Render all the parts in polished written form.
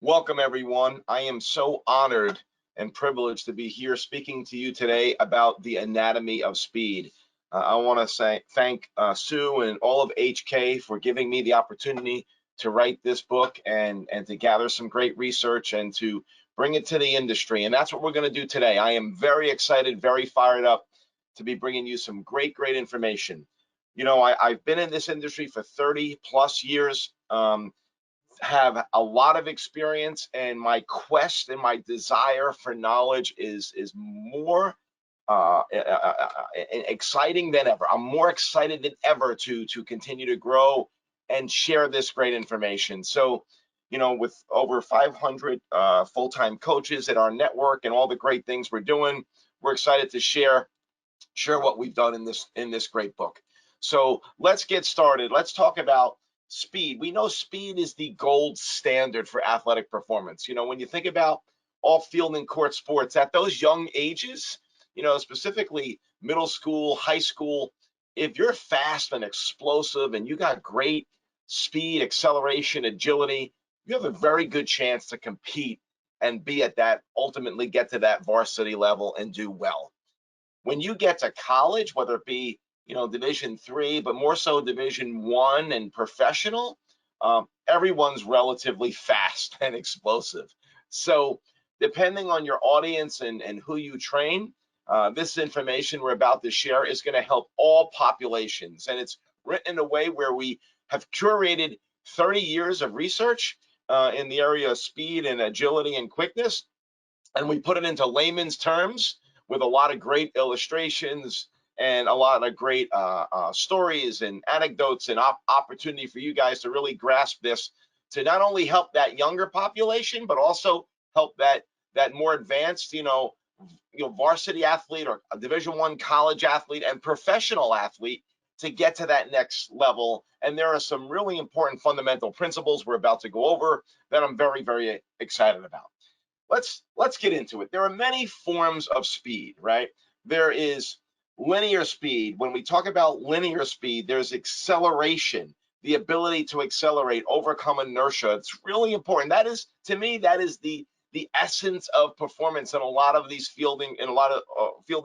Welcome, everyone. I am so honored and privileged to be here speaking to you today about the anatomy of speed. I want to thank Sue and all of HK for giving me the opportunity to write this book and to gather some great research and to bring it to the industry. And that's what we're going to do today. I am very excited, very fired up to be bringing you some great information. You know, I've been in this industry for 30 plus years. Have a lot of experience, and my quest and my desire for knowledge is more exciting than ever. I'm more excited than ever to continue to grow and share this great information. So, you know, with over 500 full-time coaches at our network and all the great things we're doing, we're excited to share what we've done in this great book. So let's get started. Let's talk about speed. We know speed is the gold standard for athletic performance. You know, when you think about all field and court sports at those young ages, you know, specifically middle school, high school, if you're fast and explosive and you got great speed, acceleration, agility, you have a very good chance to compete and be at that, ultimately get to that varsity level and do well. When you get to college, whether it be, you know, Division III, but more so Division I and professional, everyone's relatively fast and explosive. So depending on your audience and who you train, this information we're about to share is going to help all populations. And it's written in a way where we have curated 30 years of research in the area of speed and agility and quickness, and we put it into layman's terms with a lot of great illustrations and a lot of great stories and anecdotes and opportunity for you guys to really grasp this, to not only help that younger population, but also help that more advanced, you know, varsity athlete or a Division I college athlete and professional athlete to get to that next level. And there are some really important fundamental principles we're about to go over that I'm very excited about. Let's get into it. There are many forms of speed, right? There is linear speed. When we talk about linear speed, there's acceleration, the ability to accelerate, overcome inertia. It's really important. That is, to me, that is the essence of performance in a lot of these fielding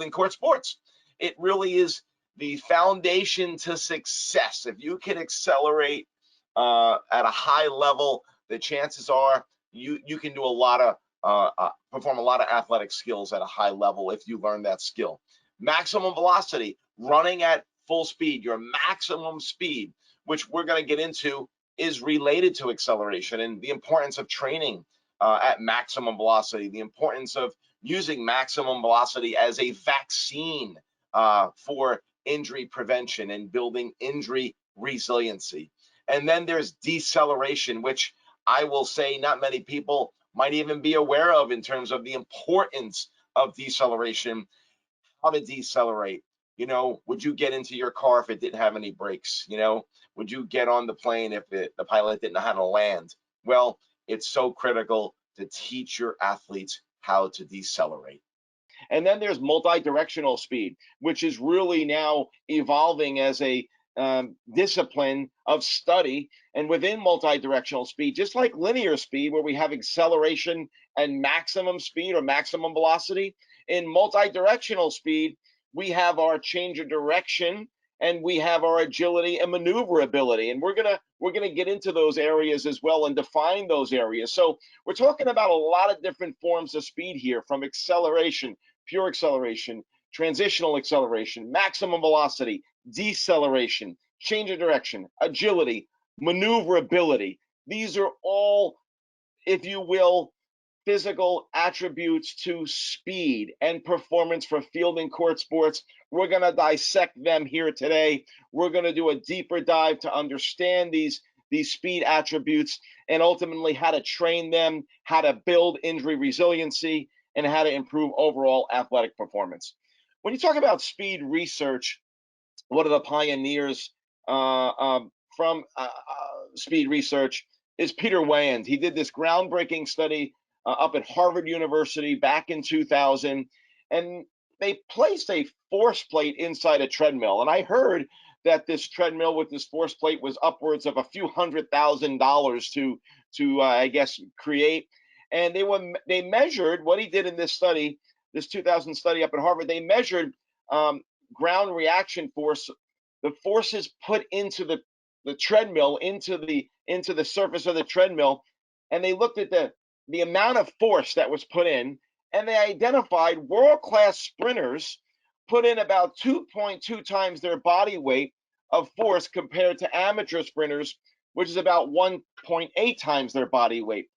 court sports. It really is the foundation to success. If you can accelerate at a high level, the chances are you can do a lot of perform a lot of athletic skills at a high level if you learn that skill. Maximum velocity, running at full speed, your maximum speed, which we're going to get into, is related to acceleration and the importance of training at maximum velocity, the importance of using maximum velocity as a vaccine for injury prevention and building injury resiliency. And then there's deceleration, which I will say not many people might even be aware of in terms of the importance of deceleration. How to decelerate. You know, would you get into your car if it didn't have any brakes? You know, would you get on the plane if the pilot didn't know how to land? Well, it's so critical to teach your athletes how to decelerate. And then there's multidirectional speed, which is really now evolving as a discipline of study. And within multidirectional speed, just like linear speed, where we have acceleration and maximum speed or maximum velocity, in multidirectional speed, we have our change of direction and we have our agility and maneuverability. And we're gonna get into those areas as well and define those areas. So we're talking about a lot of different forms of speed here, from acceleration, pure acceleration, transitional acceleration, maximum velocity, deceleration, change of direction, agility, maneuverability. These are all, if you will, physical attributes to speed and performance for field and court sports. We're going to dissect them here today. We're going to do a deeper dive to understand these speed attributes and ultimately how to train them, how to build injury resiliency, and how to improve overall athletic performance. When you talk about speed research, one of the pioneers from speed research is Peter Weyand. He did this groundbreaking study up at Harvard University back in 2000, and they placed a force plate inside a treadmill. And I heard that this treadmill with this force plate was upwards of a few $100,000 I guess, create. And they measured what he did in this study, this 2000 study up at Harvard. They measured ground reaction force, the forces put into the treadmill, into the surface of the treadmill, and they looked at the amount of force that was put in, and they identified world-class sprinters put in about 2.2 times their body weight of force compared to amateur sprinters, which is about 1.8 times their body weight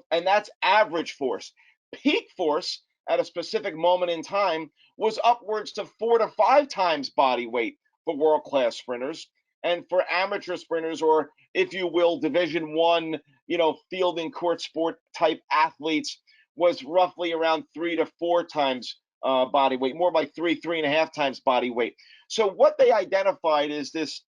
and that's average force. Peak force at a specific moment in time was upwards to 4 to 5 times body weight for world-class sprinters, and for amateur sprinters, or if you will, Division One, field and court sport type athletes, was roughly around 3 to 4 times body weight, more like 3.5 times body weight. So what they identified is this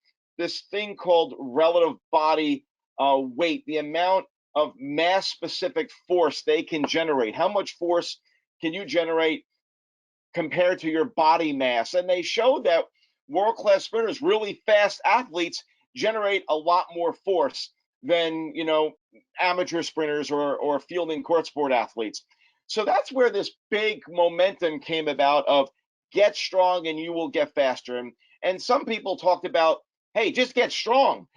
thing called relative body weight, the amount of mass specific force they can generate. How much force can you generate compared to your body mass? And they showed that world-class sprinters, really fast athletes, generate a lot more force than amateur sprinters or field and court sport athletes. So that's where this big momentum came about of get strong and you will get faster. And some people talked about, hey, just get strong.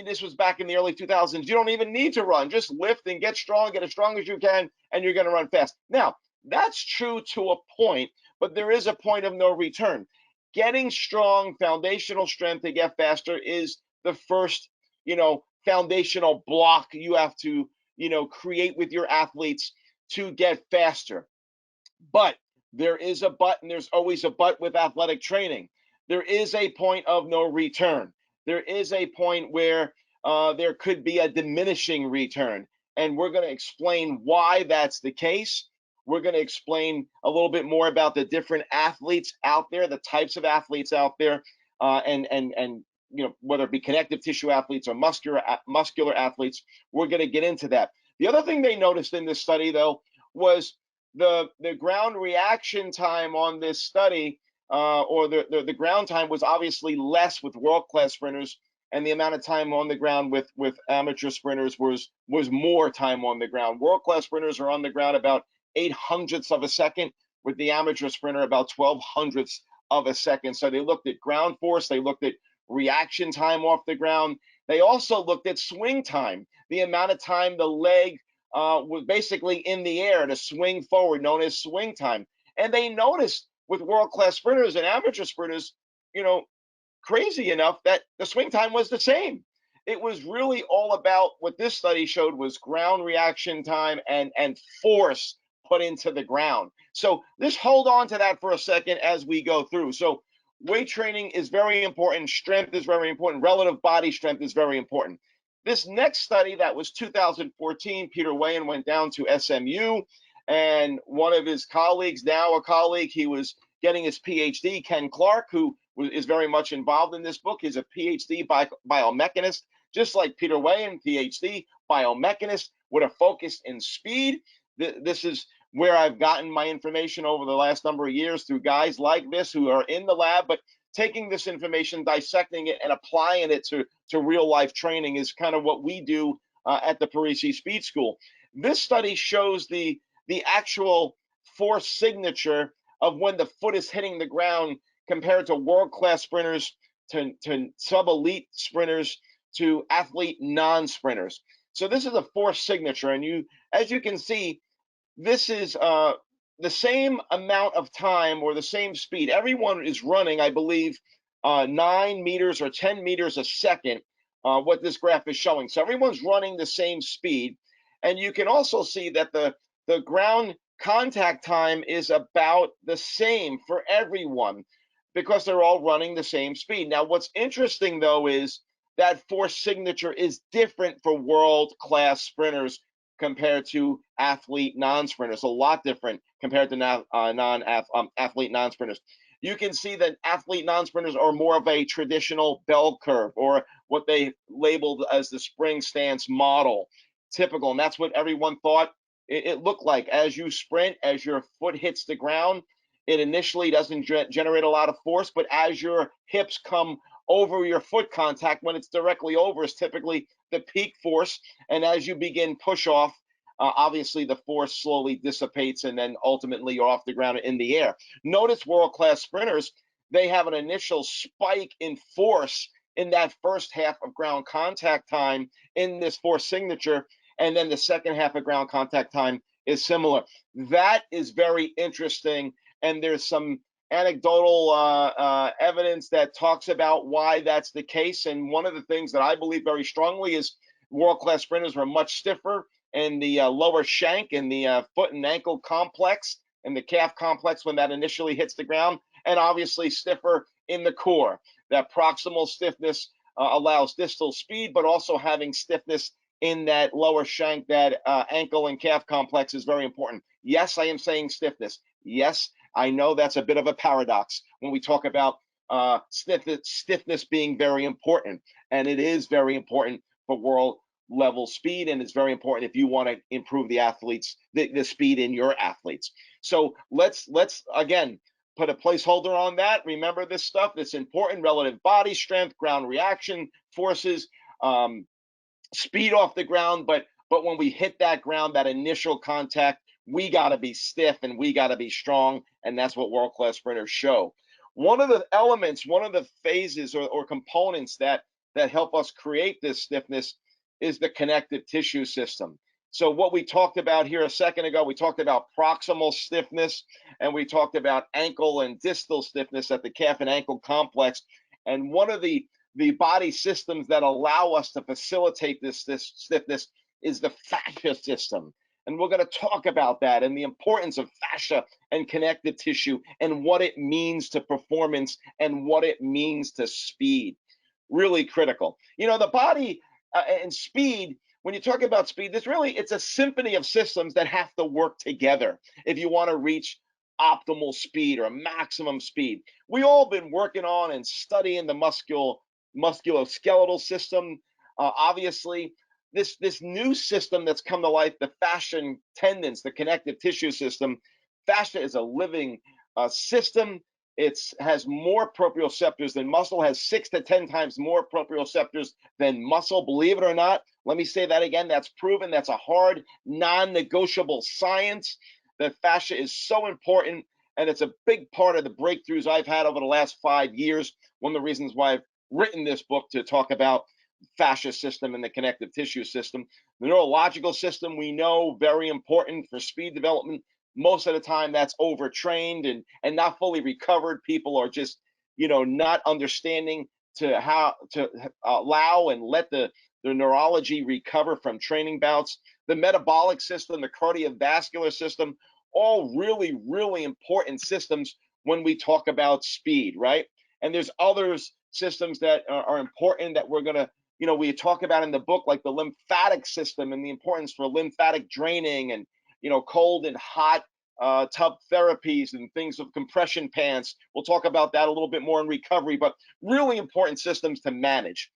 This was back in the early 2000s. You don't even need to run. Just lift and get strong, get as strong as you can, and you're going to run fast. Now, that's true to a point, but there is a point of no return. Getting strong, foundational strength to get faster is the first, foundational block you have to, create with your athletes to get faster. But there is a but, and there's always a but with athletic training. There is a point of no return. There is a point where there could be a diminishing return. And we're going to explain why that's the case. We're going to explain a little bit more about the different athletes out there, the types of athletes out there, and whether it be connective tissue athletes or muscular athletes. We're going to get into that. The other thing they noticed in this study, though, was the ground reaction time on this study, or the ground time, was obviously less with world-class sprinters, and the amount of time on the ground with amateur sprinters was more time on the ground. World-class sprinters are on the ground about 8/100ths of a second, with the amateur sprinter about 12/100ths of a second. So they looked at ground force, they looked at reaction time off the ground. They also looked at swing time, the amount of time the leg was basically in the air to swing forward, known as swing time. And they noticed with world-class sprinters and amateur sprinters, crazy enough, that the swing time was the same. It was really all about what this study showed was ground reaction time and force put into the ground. So let's hold on to that for a second as we go through. So weight training is very important. Strength is very important. Relative body strength is very important. This next study, that was 2014, Peter Weyand went down to SMU, and one of his colleagues, now a colleague, he was getting his PhD, Ken Clark, who is very much involved in this book. He's a PhD biomechanist, just like Peter Weyand, PhD biomechanist with a focus in speed. This is where I've gotten my information over the last number of years, through guys like this who are in the lab, but taking this information, dissecting it, and applying it to real life training is kind of what we do at the Parisi Speed School. This study shows the actual force signature of when the foot is hitting the ground compared to world-class sprinters, to sub-elite sprinters, to athlete non-sprinters. So this is a force signature, and as you can see, this is the same amount of time or the same speed. Everyone is running, I believe, 9 meters or 10 meters a second, what this graph is showing. So everyone's running the same speed. And you can also see that the ground contact time is about the same for everyone because they're all running the same speed. Now, what's interesting, though, is that force signature is different for world-class sprinters compared to athlete non-sprinters, a lot different compared to athlete non-sprinters. You can see that athlete non-sprinters are more of a traditional bell curve, or what they labeled as the spring stance model, typical. And that's what everyone thought it looked like. As you sprint, as your foot hits the ground, it initially doesn't generate a lot of force, but as your hips come over your foot contact, when it's directly over, is typically the peak force, and as you begin push off, obviously the force slowly dissipates, and then ultimately you're off the ground in the air. Notice world-class sprinters, they have an initial spike in force in that first half of ground contact time in this force signature, and then the second half of ground contact time is similar. That is very interesting, and there's some anecdotal evidence that talks about why that's the case. And one of the things that I believe very strongly is world-class sprinters were much stiffer in the lower shank and the foot and ankle complex and the calf complex when that initially hits the ground, and obviously stiffer in the core. That proximal stiffness allows distal speed, but also having stiffness in that lower shank, that ankle and calf complex is very important. Yes, I am saying stiffness. Yes, I know that's a bit of a paradox when we talk about stiffness being very important, and it is very important for world level speed, and it's very important if you want to improve the speed in your athletes. So let's again put a placeholder on that. Remember this stuff that's important: relative body strength, ground reaction forces, speed off the ground. But when we hit that ground, that initial contact, we got to be stiff and we got to be strong, and that's what world-class sprinters show. One of the elements, one of the phases or components that help us create this stiffness is the connective tissue system. So what we talked about here a second ago, we talked about proximal stiffness, and we talked about ankle and distal stiffness at the calf and ankle complex. And one of the body systems that allow us to facilitate this stiffness is the fascia system. And we're going to talk about that and the importance of fascia and connective tissue and what it means to performance and what it means to speed. Really critical. You know, the body and speed, when you talk about speed, it's a symphony of systems that have to work together if you want to reach optimal speed or maximum speed. We all been working on and studying the musculoskeletal system. Obviously, this new system that's come to life, the fascia and tendons, the connective tissue system. Fascia is a living system. It has more proprioceptors than muscle, has 6 to 10 times more proprioceptors than muscle, believe it or not. Let me say that again. That's proven. That's a hard, non-negotiable science. That fascia is so important, and it's a big part of the breakthroughs I've had over the last 5 years. One of the reasons why I've written this book, to talk about fascia system and the connective tissue system. The neurological system, we know, very important for speed development. Most of the time that's overtrained and not fully recovered. People are just, not understanding to how to allow and let the neurology recover from training bouts. The metabolic system, the cardiovascular system, all really, really important systems when we talk about speed, right? And there's others systems that are important that we're going to, we talk about in the book, like the lymphatic system and the importance for lymphatic draining and, cold and hot tub therapies and things with compression pants. We'll talk about that a little bit more in recovery, but really important systems to manage.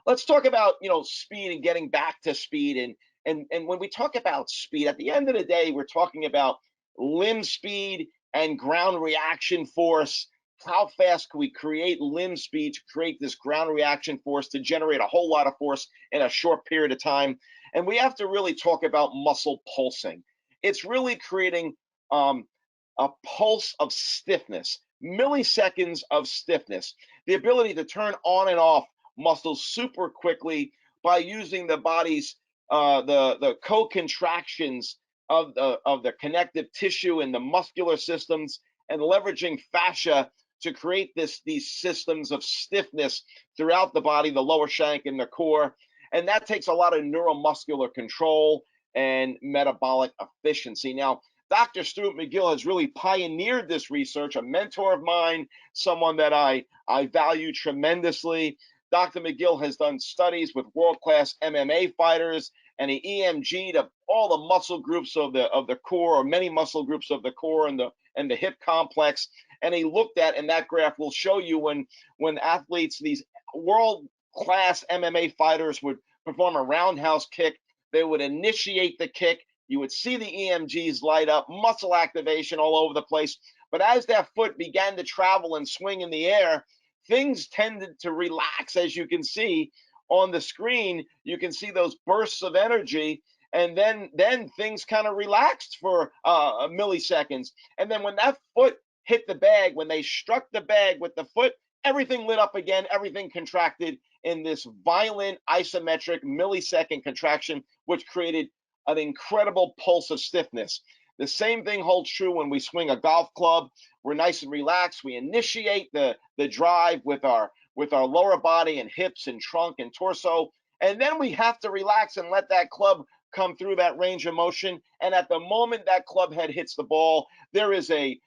Let's talk about, speed and getting back to speed. And when we talk about speed, at the end of the day, we're talking about limb speed and ground reaction force. How fast can we create limb speed to create this ground reaction force to generate a whole lot of force in a short period of time? And we have to really talk about muscle pulsing. It's really creating a pulse of stiffness, milliseconds of stiffness, the ability to turn on and off muscles super quickly by using the body's the co-contractions of the connective tissue and the muscular systems, and leveraging fascia to create these systems of stiffness throughout the body, the lower shank and the core. And that takes a lot of neuromuscular control and metabolic efficiency. Now, Dr. Stuart McGill has really pioneered this research, a mentor of mine, someone that I value tremendously. Dr. McGill has done studies with world-class MMA fighters, and he EMG'd of all the muscle groups of the core, or many muscle groups of the core and the hip complex. And he looked at, and that graph will show you when athletes, these world-class MMA fighters, would perform a roundhouse kick, they would initiate the kick. You would see the EMGs light up, muscle activation all over the place. But as that foot began to travel and swing in the air, things tended to relax, as you can see, on the screen, you can see those bursts of energy, and then things kind of relaxed for milliseconds. And then when that foot hit the bag, when they struck the bag with the foot, everything lit up again, everything contracted in this violent isometric millisecond contraction, which created an incredible pulse of stiffness. The same thing holds true when we swing a golf club. We're nice and relaxed. We initiate the drive with our lower body and hips and trunk and torso, and then we have to relax and let that club come through that range of motion. And at the moment that club head hits the ball, there is a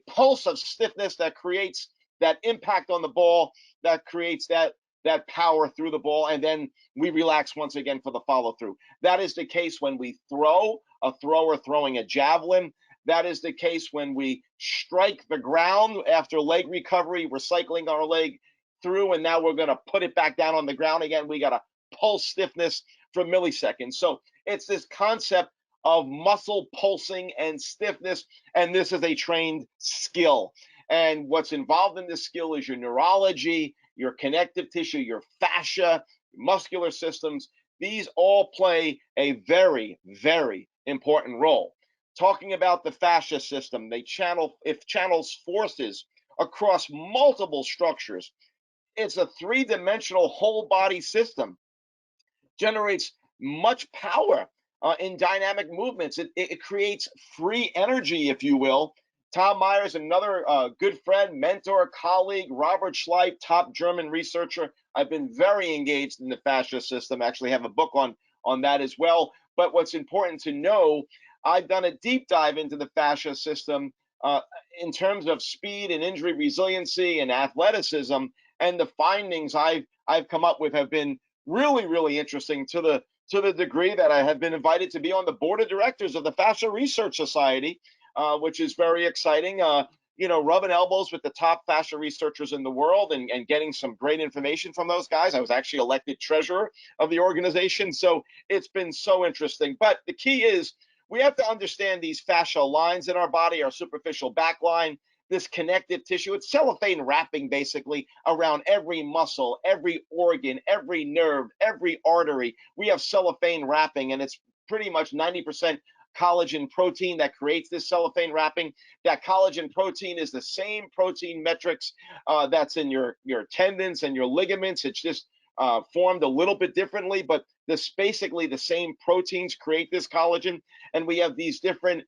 pulse of stiffness that creates that impact on the ball, that creates that power through the ball, and then we relax once again for the follow through. That is the case when we throw, a thrower throwing a javelin. That is the case when we strike the ground after leg recovery. We're cycling our leg through, and now we're going to put it back down on the ground again. We got a pulse stiffness for milliseconds. So it's this concept of muscle pulsing and stiffness, and this is a trained skill. And what's involved in this skill is your neurology, your connective tissue, your fascia, muscular systems. These all play a very, very important role. Talking about the fascia system, it channels forces across multiple structures. It's a three-dimensional whole body system, generates much power in dynamic movements. It creates free energy, if you will. Tom Myers, another good friend, mentor, colleague, Robert Schleip, top German researcher. I've been very engaged in the fascia system. Actually, have a book on that as well. But what's important to know, I've done a deep dive into the fascia system uh, in terms of speed and injury resiliency and athleticism, and the findings I've come up with have been really, really interesting to the degree that I have been invited to be on the board of directors of the Fascia Research Society, which is very exciting. Rubbing elbows with the top fascia researchers in the world, and getting some great information from those guys. I was actually elected treasurer of the organization, so it's been so interesting. But the key is we have to understand these fascial lines in our body, our superficial back line, this connective tissue. It's cellophane wrapping basically around every muscle, every organ, every nerve, every artery. We have cellophane wrapping, and it's pretty much 90% collagen protein that creates this cellophane wrapping. That collagen protein is the same protein metrics that's in your tendons and your ligaments. It's just formed a little bit differently, but this basically the same proteins create this collagen. And we have these different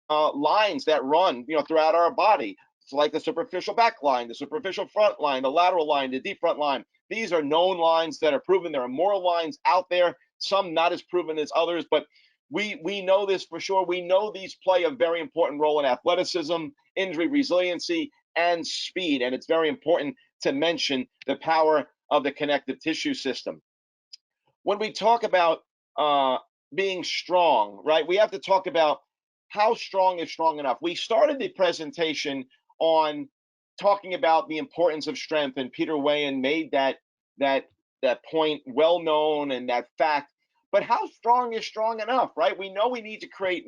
lines that run, throughout our body. It's like the superficial back line, the superficial front line, the lateral line, the deep front line. These are known lines that are proven. There are more lines out there, some not as proven as others, but we know this for sure. We know these play a very important role in athleticism, injury resiliency, and speed. And it's very important to mention the power of the connective tissue system. When we talk about being strong, right, we have to talk about how strong is strong enough. We started the presentation on talking about the importance of strength, and Peter Wayan made that that point well known, and that fact. But how strong is strong enough, right? We know we need to create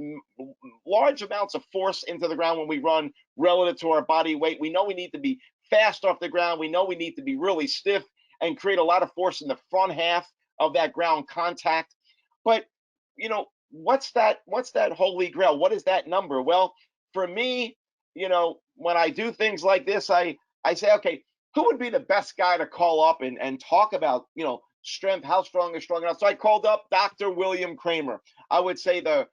large amounts of force into the ground when we run relative to our body weight. We know we need to be fast off the ground. We know we need to be really stiff and create a lot of force in the front half of that ground contact. But what's that holy grail? What is that number? Well, for me, when I do things like this, I say, okay, who would be the best guy to call up and talk about, strength, how strong is strong enough? So I called up Dr. William Kramer. I would say the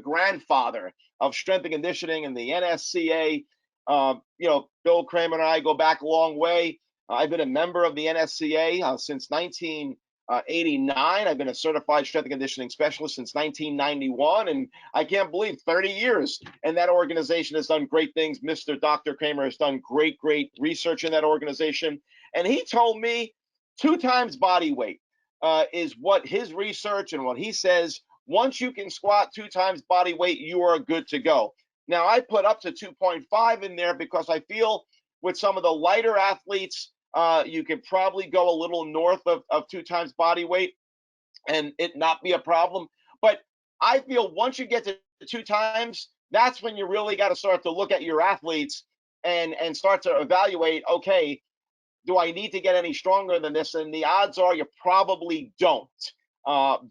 grandfather of strength and conditioning and the NSCA. Bill Kramer and I go back a long way. I've been a member of the NSCA since 1989. I've been a certified strength and conditioning specialist since 1991, and I can't believe 30 years. And that organization has done great things. Mr. Dr. Kramer has done great, great research in that organization. And he told me 2 times body weight is what his research and what he says. Once you can squat 2 times body weight, you are good to go. Now, I put up to 2.5 in there because I feel with some of the lighter athletes, you could probably go a little north of 2 times body weight and it not be a problem. But I feel once you get to 2 times, that's when you really got to start to look at your athletes and start to evaluate, okay, do I need to get any stronger than this? And the odds are you probably don't.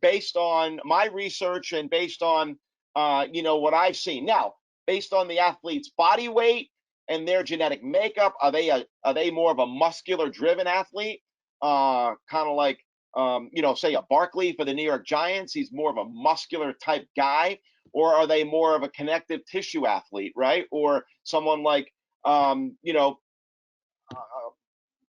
Based on my research and based on what I've seen. Now, based on the athlete's body weight and their genetic makeup, are they more of a muscular driven athlete? Kind of like say a Barkley for the New York Giants, he's more of a muscular type guy, or are they more of a connective tissue athlete, right? Or someone like uh,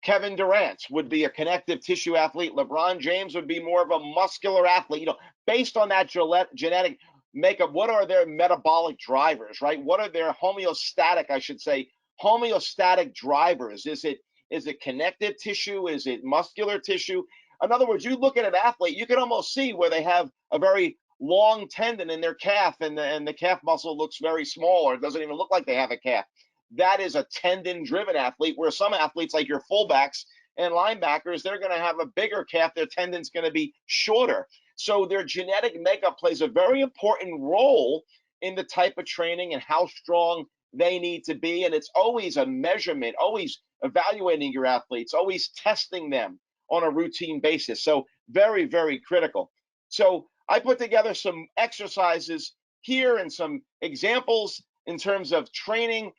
Kevin Durant would be a connective tissue athlete. LeBron James would be more of a muscular athlete. Based on that genetic makeup, what are their metabolic drivers, right? What are their homeostatic, I should say, homeostatic drivers? Is it connective tissue? Is it muscular tissue? In other words, you look at an athlete, you can almost see where they have a very long tendon in their calf, and the calf muscle looks very small, or it doesn't even look like they have a calf. That is a tendon driven athlete, where some athletes like your fullbacks and linebackers, they're going to have a bigger calf, their tendon's going to be shorter. So their genetic makeup plays a very important role in the type of training and how strong they need to be. And it's always a measurement, always evaluating your athletes, always testing them on a routine basis. So very, very critical. So I put together some exercises here and some examples in terms of training.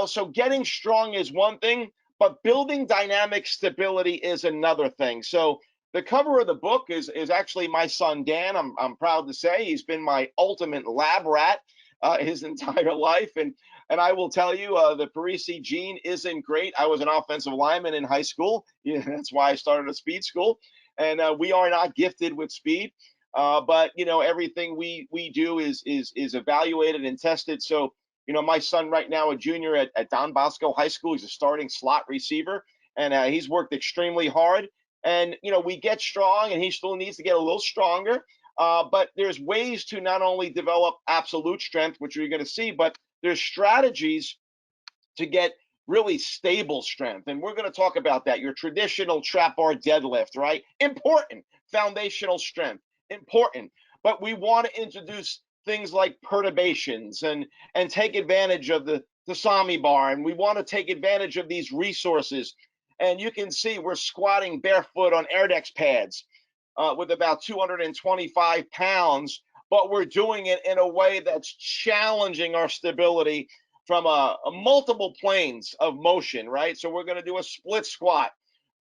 So getting strong is one thing, but building dynamic stability is another thing. So the cover of the book is actually my son Dan. I'm proud to say he's been my ultimate lab rat his entire life, and I will tell you, the Parisi gene isn't great. I was an offensive lineman in high school. Yeah, that's why I started a speed school, and we are not gifted with speed. But everything we do is evaluated and tested. So my son right now, a junior at Don Bosco High School, he's a starting slot receiver, and he's worked extremely hard. And we get strong, and he still needs to get a little stronger. But there's ways to not only develop absolute strength, which you're going to see, but there's strategies to get really stable strength. And we're going to talk about that. Your traditional trap bar deadlift, right? Important. Foundational strength, important. But we want to introduce things like perturbations and take advantage of the Sami bar. And we want to take advantage of these resources. And you can see we're squatting barefoot on Airdex pads with about 225 pounds, but we're doing it in a way that's challenging our stability from a multiple planes of motion, right? So we're going to do a split squat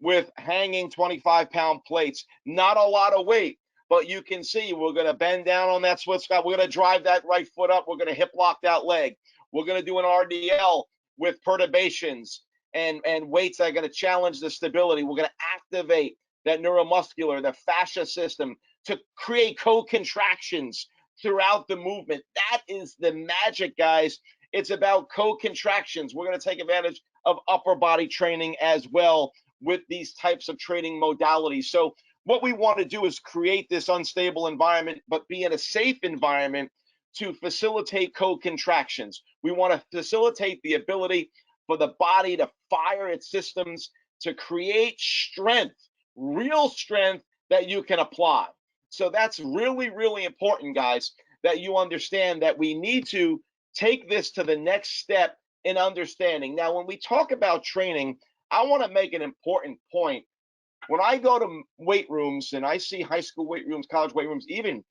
with hanging 25-pound plates, not a lot of weight, but you can see we're going to bend down on that split squat. We're going to drive that right foot up. We're going to hip lock that leg. We're going to do an RDL with perturbations and weights that are going to challenge the stability. We're going to activate that neuromuscular, the fascia system, to create co-contractions throughout the movement. That is the magic, guys. It's about co-contractions. We're going to take advantage of upper body training as well with these types of training modalities. So what we want to do is create this unstable environment, but be in a safe environment to facilitate co-contractions. We want to facilitate the ability for the body to fire its systems to create strength, real strength that you can apply. So that's really, really important, guys, that you understand that we need to take this to the next step in understanding. Now, when we talk about training, I want to make an important point. When I go to weight rooms and I see high school weight rooms, college weight rooms, even,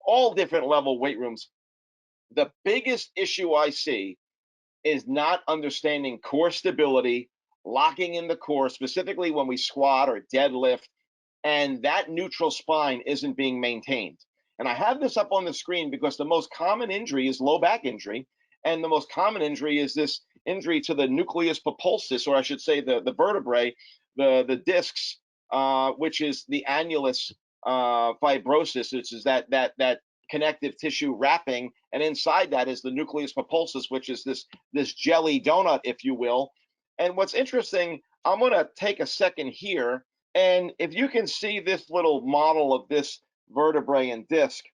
all different level weight rooms, the biggest issue I see is not understanding core stability, locking in the core, specifically when we squat or deadlift, and that neutral spine isn't being maintained. And I have this up on the screen because the most common injury is low back injury, and the most common injury is this injury to the nucleus pulposus, or I should say the vertebrae, the discs, which is the annulus fibrosis, which is that connective tissue wrapping, and inside that is the nucleus pulposus, which is this jelly donut, if you will. And what's interesting, I'm going to take a second here, and if you can see this little model of this vertebrae and disc,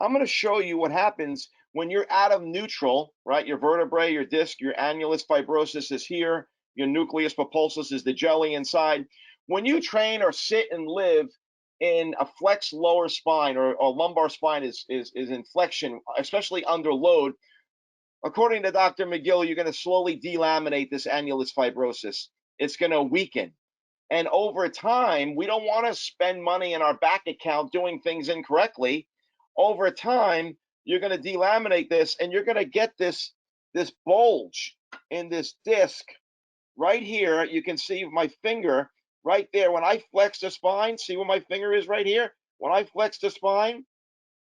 I'm going to show you what happens when you're out of neutral, right? Your vertebrae, your disc, your annulus fibrosis is here. Your nucleus pulposus is the jelly inside. When you train or sit and live in a flexed lower spine, or lumbar spine is in flexion, especially under load, according to Dr. McGill, you're going to slowly delaminate this annulus fibrosis. It's going to weaken. And over time, we don't want to spend money in our back account doing things incorrectly. Over time, you're going to delaminate this and you're going to get this bulge in this disc right here. You can see my finger right there. When I flex the spine, see where my finger is right here? When I flex the spine,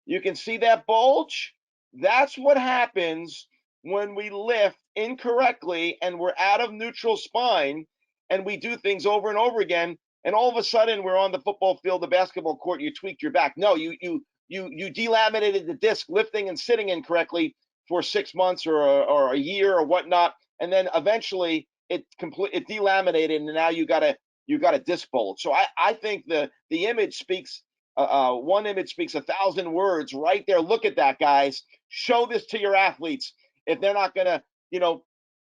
you can see that bulge? That's what happens when we lift incorrectly and we're out of neutral spine and we do things over and over again. And all of a sudden we're on the football field, the basketball court, you tweaked your back. No, you delaminated the disc lifting and sitting incorrectly for 6 months or a year or whatnot. And then eventually it delaminated and now you got a disc bulge. So I think the image speaks one image speaks 1,000 words right there. Look at that, guys. Show this to your athletes if they're not going to,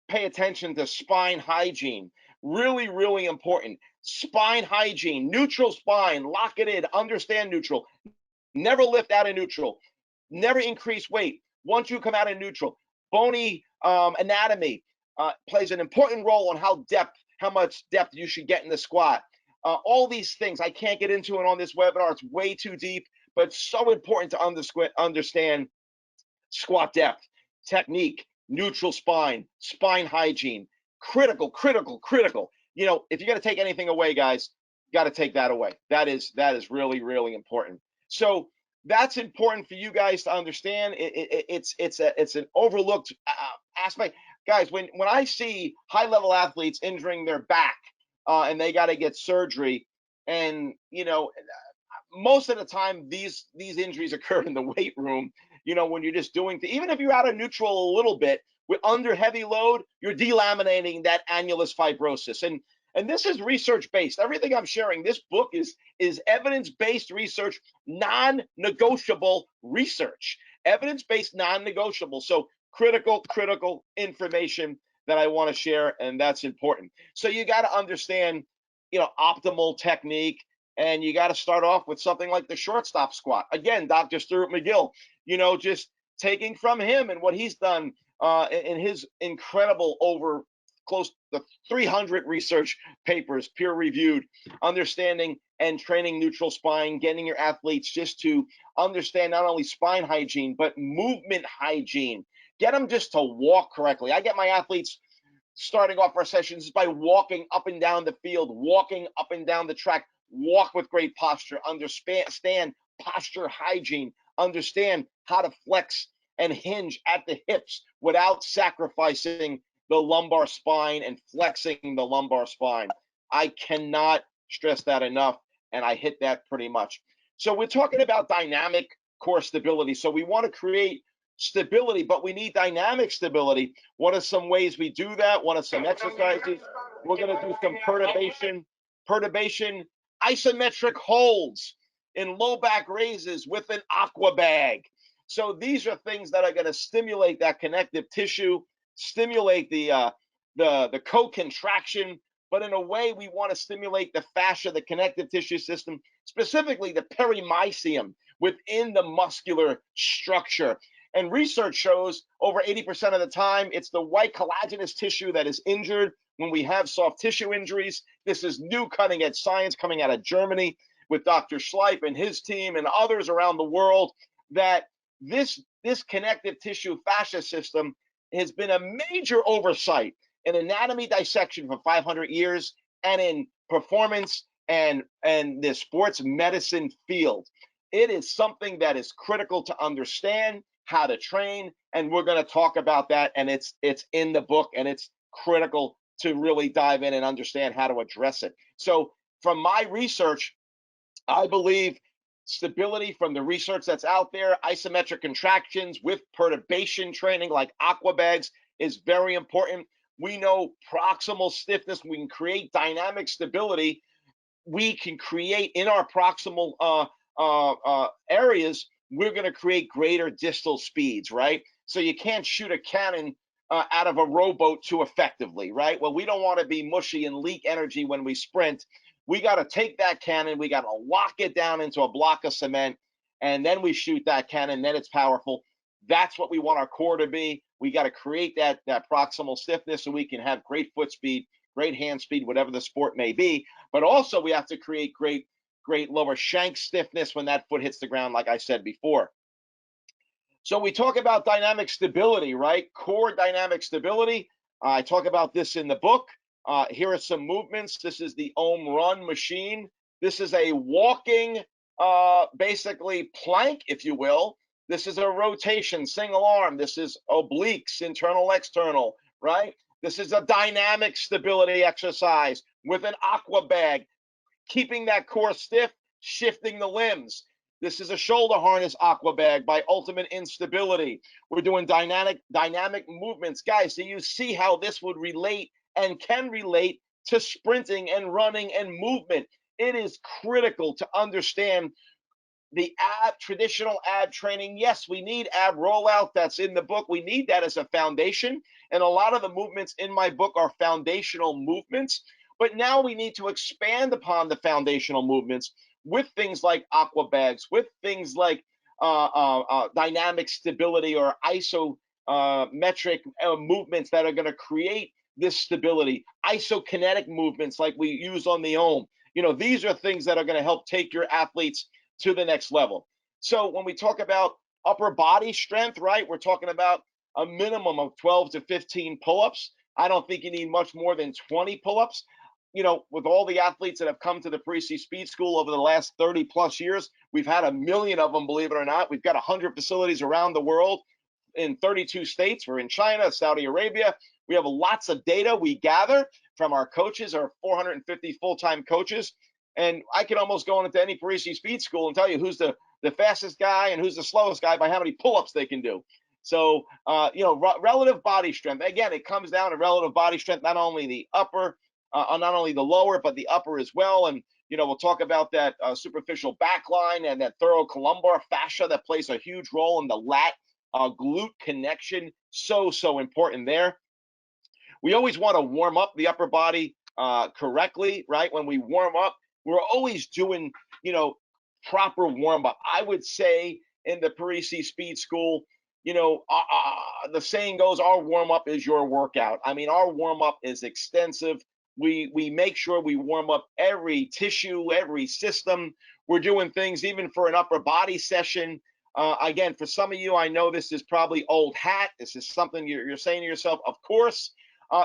pay attention to spine hygiene. Really, really important. Spine hygiene, neutral spine, lock it in, understand neutral. Never lift out of neutral. Never increase weight. Once you come out of neutral, bony anatomy plays an important role on how much depth you should get in the squat. All these things I can't get into it on this webinar. It's way too deep, but so important to understand squat depth, technique, neutral spine, spine hygiene. Critical, critical, critical. If you're going to take anything away, guys, got to take that away. That is really, really important. So that's important for you guys to understand. It's an overlooked aspect, guys. When I see high level athletes injuring their back and they got to get surgery, and most of the time these injuries occur in the weight room. When you're just doing even if you're out of neutral a little bit with under heavy load, you're delaminating that annulus fibrosis. And this is research based. Everything I'm sharing, this book is evidence based research, non-negotiable research, evidence based, non-negotiable. So critical information that I want to share, and that's important. So you got to understand, optimal technique, and you got to start off with something like the shortstop squat. Again, Dr. Stuart McGill, just taking from him and what he's done in his incredible over close to 300 research papers, peer reviewed, understanding and training neutral spine, getting your athletes just to understand not only spine hygiene, but movement hygiene. Get them just to walk correctly. I get my athletes starting off our sessions by walking up and down the field, walking up and down the track, walk with great posture, understand posture hygiene, understand how to flex and hinge at the hips without sacrificing the lumbar spine and flexing the lumbar spine. I cannot stress that enough, and I hit that pretty much. So we're talking about dynamic core stability. So we want to create stability, but we need dynamic stability. What are some ways we do that? What are some exercises? We're going to do some perturbation, isometric holds in low back raises with an aqua bag. So these are things that are going to stimulate that connective tissue, stimulate the co-contraction, but in a way we want to stimulate the fascia, the connective tissue system, specifically the perimysium within the muscular structure. And research shows over 80% of the time, it's the white collagenous tissue that is injured when we have soft tissue injuries. This is new cutting edge science coming out of Germany with Dr. Schleip and his team and others around the world, that this connective tissue fascia system has been a major oversight in anatomy dissection for 500 years and in performance and the sports medicine field. It is something that is critical to understand how to train, and we're going to talk about that, and it's in the book, and it's critical to really dive in and understand how to address it. So from my research, I believe stability from the research that's out there, isometric contractions with perturbation training like aqua bags is very important. We know proximal stiffness, we can create dynamic stability. We can create in our proximal areas, we're going to create greater distal speeds, right? So you can't shoot a cannon out of a rowboat too effectively, right? Well, we don't want to be mushy and leak energy when we sprint. We got to take that cannon, we got to lock it down into a block of cement, and then we shoot that cannon, then it's powerful. That's what we want our core to be. We got to create that proximal stiffness so we can have great foot speed, great hand speed, whatever the sport may be. But also we have to create great lower shank stiffness when that foot hits the ground, like I said before. So we talk about dynamic stability, right? Core dynamic stability. I talk about this in the book. Here are some movements. This is the Ohm Run machine. This is a walking, basically plank, if you will. This is a rotation, single arm. This is obliques, internal, external, right? This is a dynamic stability exercise with an aqua bag, keeping that core stiff, shifting the limbs. This is a shoulder harness aqua bag by Ultimate Instability. We're doing dynamic movements. Guys, do you see how this would relate and can relate to sprinting and running and movement? It is critical to understand the traditional ab training. Yes, we need ab rollout. That's in the book. We need that as a foundation. And a lot of the movements in my book are foundational movements. But now we need to expand upon the foundational movements with things like aqua bags, with things like dynamic stability or isometric movements that are going to create this stability, isokinetic movements like we use on the Ohm. These are things that are going to help take your athletes to the next level. So when we talk about upper body strength, right, we're talking about a minimum of 12 to 15 pull-ups. I don't think you need much more than 20 pull-ups. With all the athletes that have come to the Parisi Speed School over the last 30 plus years, we've had a million of them, believe it or not. We've got 100 facilities around the world in 32 states. We're in China, Saudi Arabia. We have lots of data we gather from our coaches, our 450 full-time coaches. And I can almost go into any Parisi Speed School and tell you who's the fastest guy and who's the slowest guy by how many pull-ups they can do. So, relative body strength. Again, it comes down to relative body strength, not only the upper, not only the lower, but the upper as well. And, we'll talk about that superficial back line and that thoracolumbar fascia that plays a huge role in the lat glute connection. So important there. We always want to warm up the upper body correctly, right? When we warm up, we're always doing, proper warm up. I would say in the Parisi Speed School, the saying goes, our warm up is your workout. I mean, our warm up is extensive. We make sure we warm up every tissue, every system. We're doing things even for an upper body session. Again, for some of you, I know this is probably old hat. This is something you're saying to yourself, of course.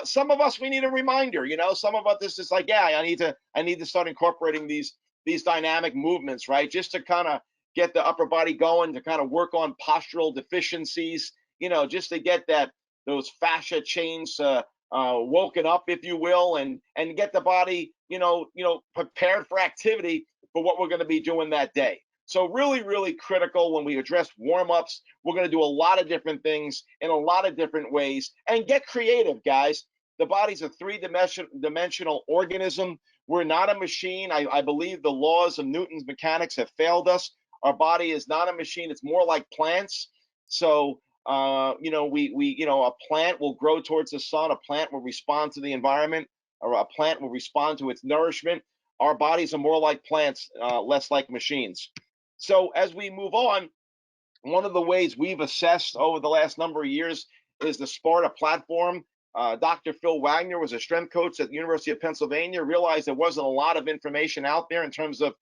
Some of us, we need a reminder. Some of us, this is like, yeah, I need to start incorporating these dynamic movements, right? Just to kind of get the upper body going, to kind of work on postural deficiencies, just to get those fascia chains woken up, if you will, and get the body, prepared for activity for what we're going to be doing that day. So really critical when we address warm-ups. We're going to do a lot of different things in a lot of different ways, and get creative, guys. The body's a three-dimensional organism. We're not a machine. I believe the laws of Newton's mechanics have failed us. Our body is not a machine. It's more like plants. So, a plant will grow towards the sun. A plant will respond to the environment, or a plant will respond to its nourishment. Our bodies are more like plants, less like machines. So as we move on, one of the ways we've assessed over the last number of years is the Sparta platform. Dr. Phil Wagner was a strength coach at the University of Pennsylvania, realized there wasn't a lot of information out there in terms of,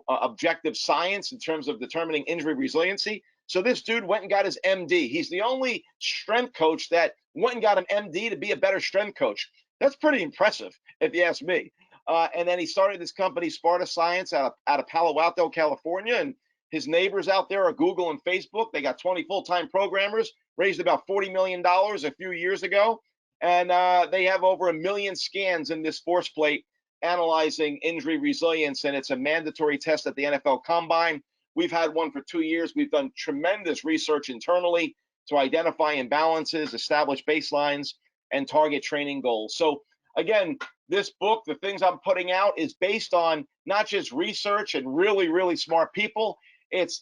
objective science, in terms of determining injury resiliency. So this dude went and got his MD. He's the only strength coach that went and got an MD to be a better strength coach. That's pretty impressive, if you ask me. And then he started this company, Sparta Science, out of Palo Alto, California. And his neighbors out there are Google and Facebook. They got 20 full-time programmers, raised about $40 million a few years ago. And they have over 1 million scans in this force plate analyzing injury resilience. And it's a mandatory test at the NFL Combine. We've had one for 2 years. We've done tremendous research internally to identify imbalances, establish baselines, and target training goals. So again, this book, the things I'm putting out, is based on not just research and really smart people. It's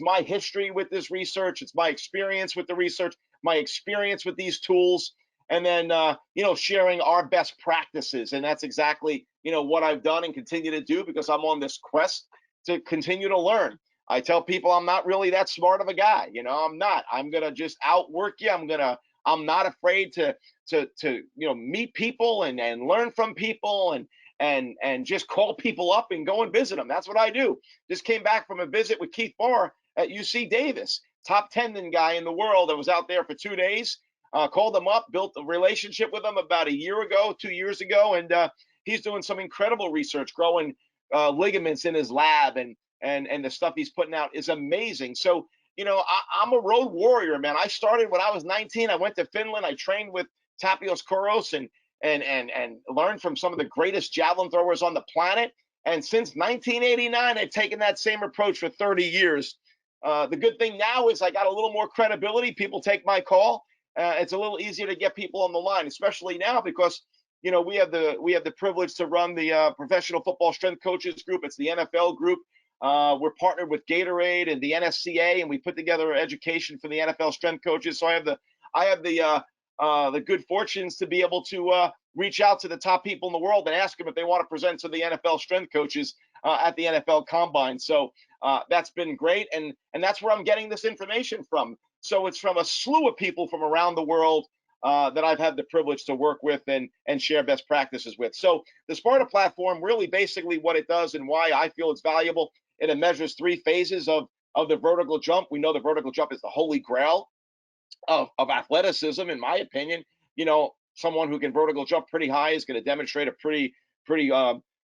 my history with this research. It's my experience with the research, my experience with these tools, and then sharing our best practices. And that's exactly what I've done and continue to do, because I'm on this quest to continue to learn. I tell people I'm not really that smart of a guy. I'm not. I'm gonna just outwork you. I'm gonna I'm not afraid to meet people and learn from people and just call people up and go and visit them. That's what I do. Just came back from a visit with Keith Barr at UC Davis, top tendon guy in the world that was out there for 2 days. Called him up, built a relationship with him about a year ago, 2 years ago, and he's doing some incredible research, growing ligaments in his lab, and the stuff he's putting out is amazing. So I'm a road warrior, man. I started when I was 19. I went to Finland. I trained with Tapios Kouros and learned from some of the greatest javelin throwers on the planet. And since 1989, I've taken that same approach for 30 years. The good thing now is I got a little more credibility. People take my call. It's a little easier to get people on the line, especially now because we have the privilege to run the professional football strength coaches group. It's the NFL group. We're partnered with Gatorade and the NSCA, and we put together education for the NFL strength coaches. So I have the good fortunes to be able to reach out to the top people in the world and ask them if they want to present to the NFL strength coaches at the NFL Combine. So that's been great, and that's where I'm getting this information from. So it's from a slew of people from around the world that I've had the privilege to work with and share best practices with. So the Sparta platform, really basically what it does and why I feel it's valuable, it measures 3 phases of the vertical jump. We know the vertical jump is the holy grail of athleticism, in my opinion. Someone who can vertical jump pretty high is going to demonstrate a pretty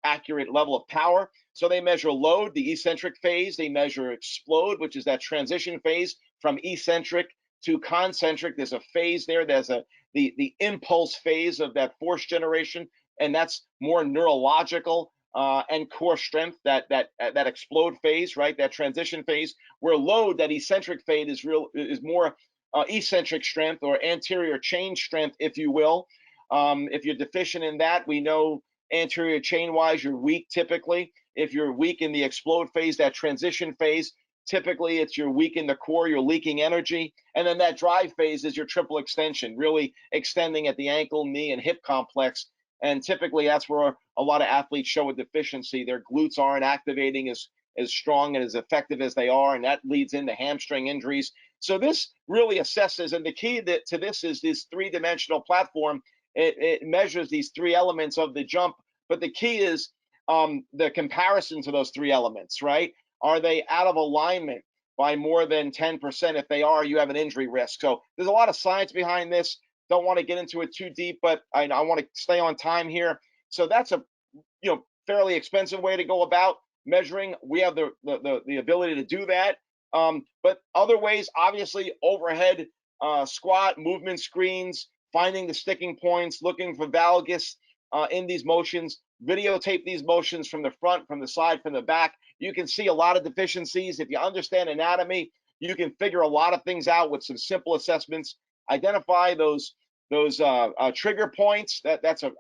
accurate level of power. So they measure load, the eccentric phase. They measure explode, which is that transition phase from eccentric to concentric. There's a phase there. There's the impulse phase of that force generation, and that's more neurological and core strength. That explode phase, right? That transition phase. Where load, that eccentric phase, is more eccentric strength or anterior chain strength, if you will. If you're deficient in that, we know anterior chain wise, you're weak typically. If you're weak in the explode phase, that transition phase, typically it's you're weak in the core, you're leaking energy. And then that drive phase is your triple extension, really extending at the ankle, knee, and hip complex. And typically that's where a lot of athletes show a deficiency. Their glutes aren't activating as strong and as effective as they are, and that leads into hamstring injuries. So this really assesses, and the key to this is this 3-dimensional platform. It measures these 3 elements of the jump, but the key is the comparison to those 3 elements, right? Are they out of alignment by more than 10%? If they are, you have an injury risk. So there's a lot of science behind this. Don't want to get into it too deep, but I want to stay on time here. So that's a fairly expensive way to go about measuring. We have the ability to do that. But other ways, obviously, overhead squat, movement screens, finding the sticking points, looking for valgus in these motions, videotape these motions from the front, from the side, from the back. You can see a lot of deficiencies. If you understand anatomy, you can figure a lot of things out with some simple assessments. Identify those trigger points. That's a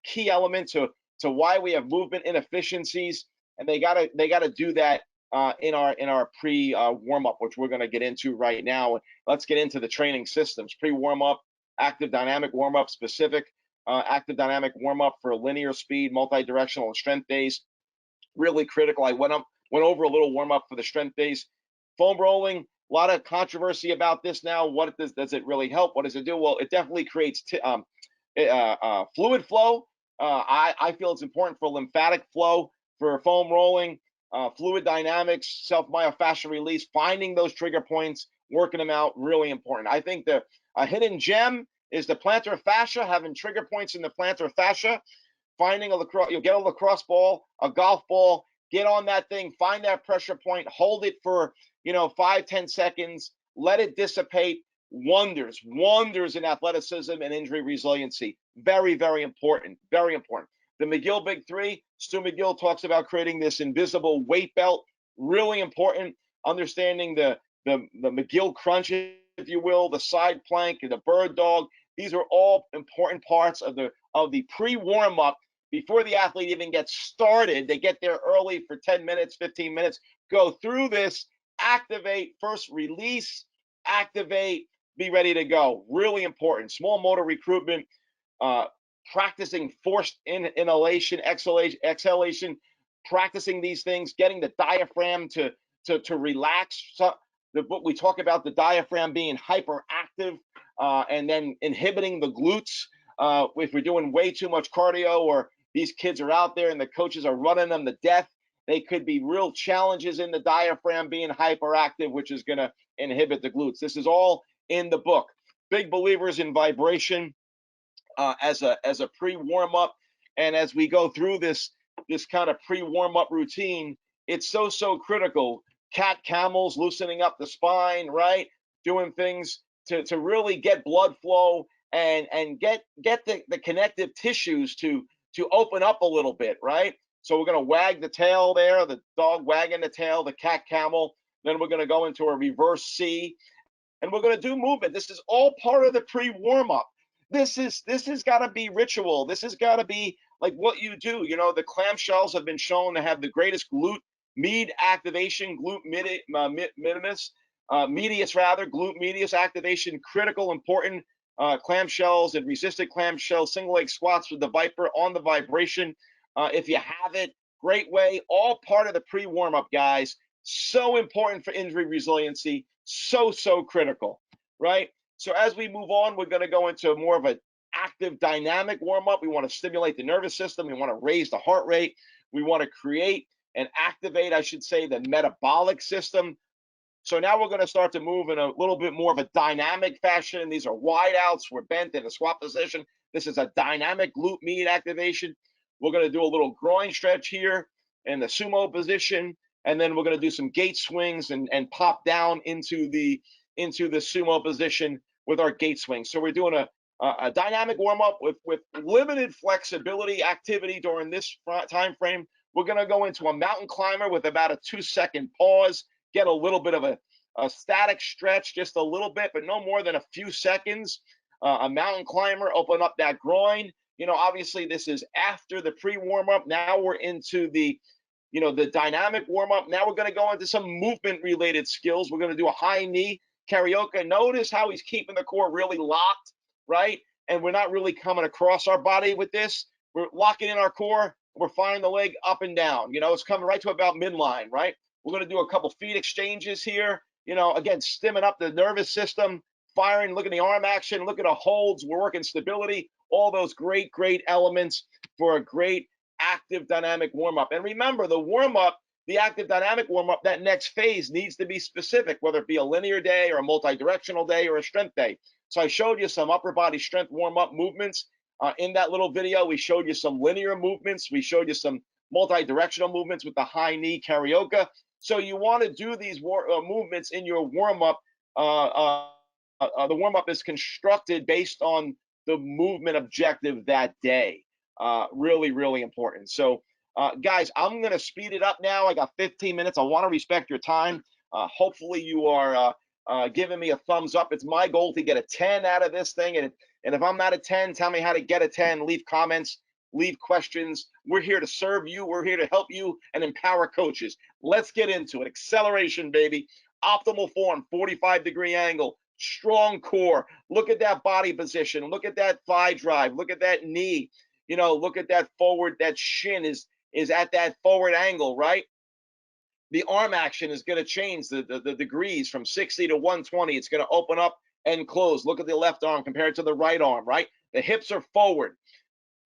key element to why we have movement inefficiencies, and they gotta do that in our pre warm up, which we're going to get into right now. Let's get into the training systems. Pre warm up, active dynamic warm up, specific active dynamic warm up for linear speed, multi-directional, and strength days. Really critical. I went over a little warm up for the strength days. Foam rolling, a lot of controversy about this now. What does it really help? What does it do? Well, it definitely creates fluid flow. I feel it's important for lymphatic flow, for foam rolling, fluid dynamics, self-myofascial release, finding those trigger points, working them out, really important. I think the hidden gem is the plantar fascia, having trigger points in the plantar fascia, finding you'll get a lacrosse ball, a golf ball, get on that thing, find that pressure point, hold it for 5-10 seconds, let it dissipate. Wonders in athleticism and injury resiliency. Very, very important. Very important. The McGill Big Three, Stu McGill talks about creating this invisible weight belt. Really important. Understanding the McGill crunch, if you will, the side plank, and the bird dog. These are all important parts of the pre-warm up before the athlete even gets started. They get there early for 10 minutes, 15 minutes, go through this, activate, first release, activate, be ready to go. Really important. Small motor recruitment, practicing forced inhalation, exhalation, practicing these things, getting the diaphragm to relax. So we talk about the diaphragm being hyperactive and then inhibiting the glutes. If we're doing way too much cardio, or these kids are out there and the coaches are running them to death, they could be real challenges in the diaphragm being hyperactive, which is going to inhibit the glutes. This is all in the book. Big believers in vibration as a pre warm up, and as we go through this kind of pre warm up routine, it's so critical. Cat camels, loosening up the spine, right? Doing things to really get blood flow and get the connective tissues to open up a little bit, right? So we're going to wag the tail there, the dog wagging the tail, the cat camel. Then we're going to go into a reverse C, and we're going to do movement. This is all part of the pre-warm up. This has got to be ritual. This has got to be like what you do. You know, the clamshells have been shown to have the greatest glute med activation, medius rather, glute medius activation, critical, important. Clamshells and resisted clamshells, single leg squats with the Viper on the vibration. If you have it, great way. All part of the pre warm up, guys. So important for injury resiliency. So critical, right? So as we move on, we're going to go into more of an active dynamic warm up. We want to stimulate the nervous system. We want to raise the heart rate. We want to create and activate, I should say, the metabolic system. So now we're going to start to move in a little bit more of a dynamic fashion. These are wide outs. We're bent in a squat position. This is a dynamic glute med activation. We're going to do a little groin stretch here in the sumo position, and then we're going to do some gate swings and pop down into the sumo position with our gate swings. So we're doing a dynamic warm up with limited flexibility activity during this time frame. We're going to go into a mountain climber with about a 2-second pause. Get a little bit of a static stretch, just a little bit, but no more than a few seconds. A mountain climber, open up that groin. You know, obviously this is after the pre-warm-up. Now we're into the dynamic warm-up. Now we're going to go into some movement-related skills. We're going to do a high knee carioca. Notice how he's keeping the core really locked, right? And we're not really coming across our body with this. We're locking in our core. We're firing the leg up and down. You know, it's coming right to about midline, right? We're going to do a couple feet exchanges here. You know, again, stimming up the nervous system, firing, look at the arm action, look at the holds. We're working stability, all those great elements for a great active dynamic warm-up. And remember, the warm-up, the active dynamic warm-up, that next phase needs to be specific, whether it be a linear day or a multi-directional day or a strength day. So I showed you some upper body strength warm-up movements. In that little video, we showed you some linear movements. We showed you some multi-directional movements with the high knee carioca. So you want to do these movements in your warm-up. The warm-up is constructed based on the movement objective that day. Really important. So, guys, I'm going to speed it up now. I got 15 minutes. I want to respect your time. Hopefully you are giving me a thumbs up. It's my goal to get a 10 out of this thing. And if I'm not a 10, tell me how to get a 10. Leave comments. Leave questions. We're here to serve you. We're here to help you and empower coaches. Let's get into it. Acceleration, baby. Optimal form, 45-degree angle, strong core. Look at that body position. Look at that thigh drive. Look at that knee. You know, look at that forward. That shin is at that forward angle, right? The arm action is going to change the degrees from 60 to 120. It's going to open up and close. Look at the left arm compared to the right arm, right? The hips are forward.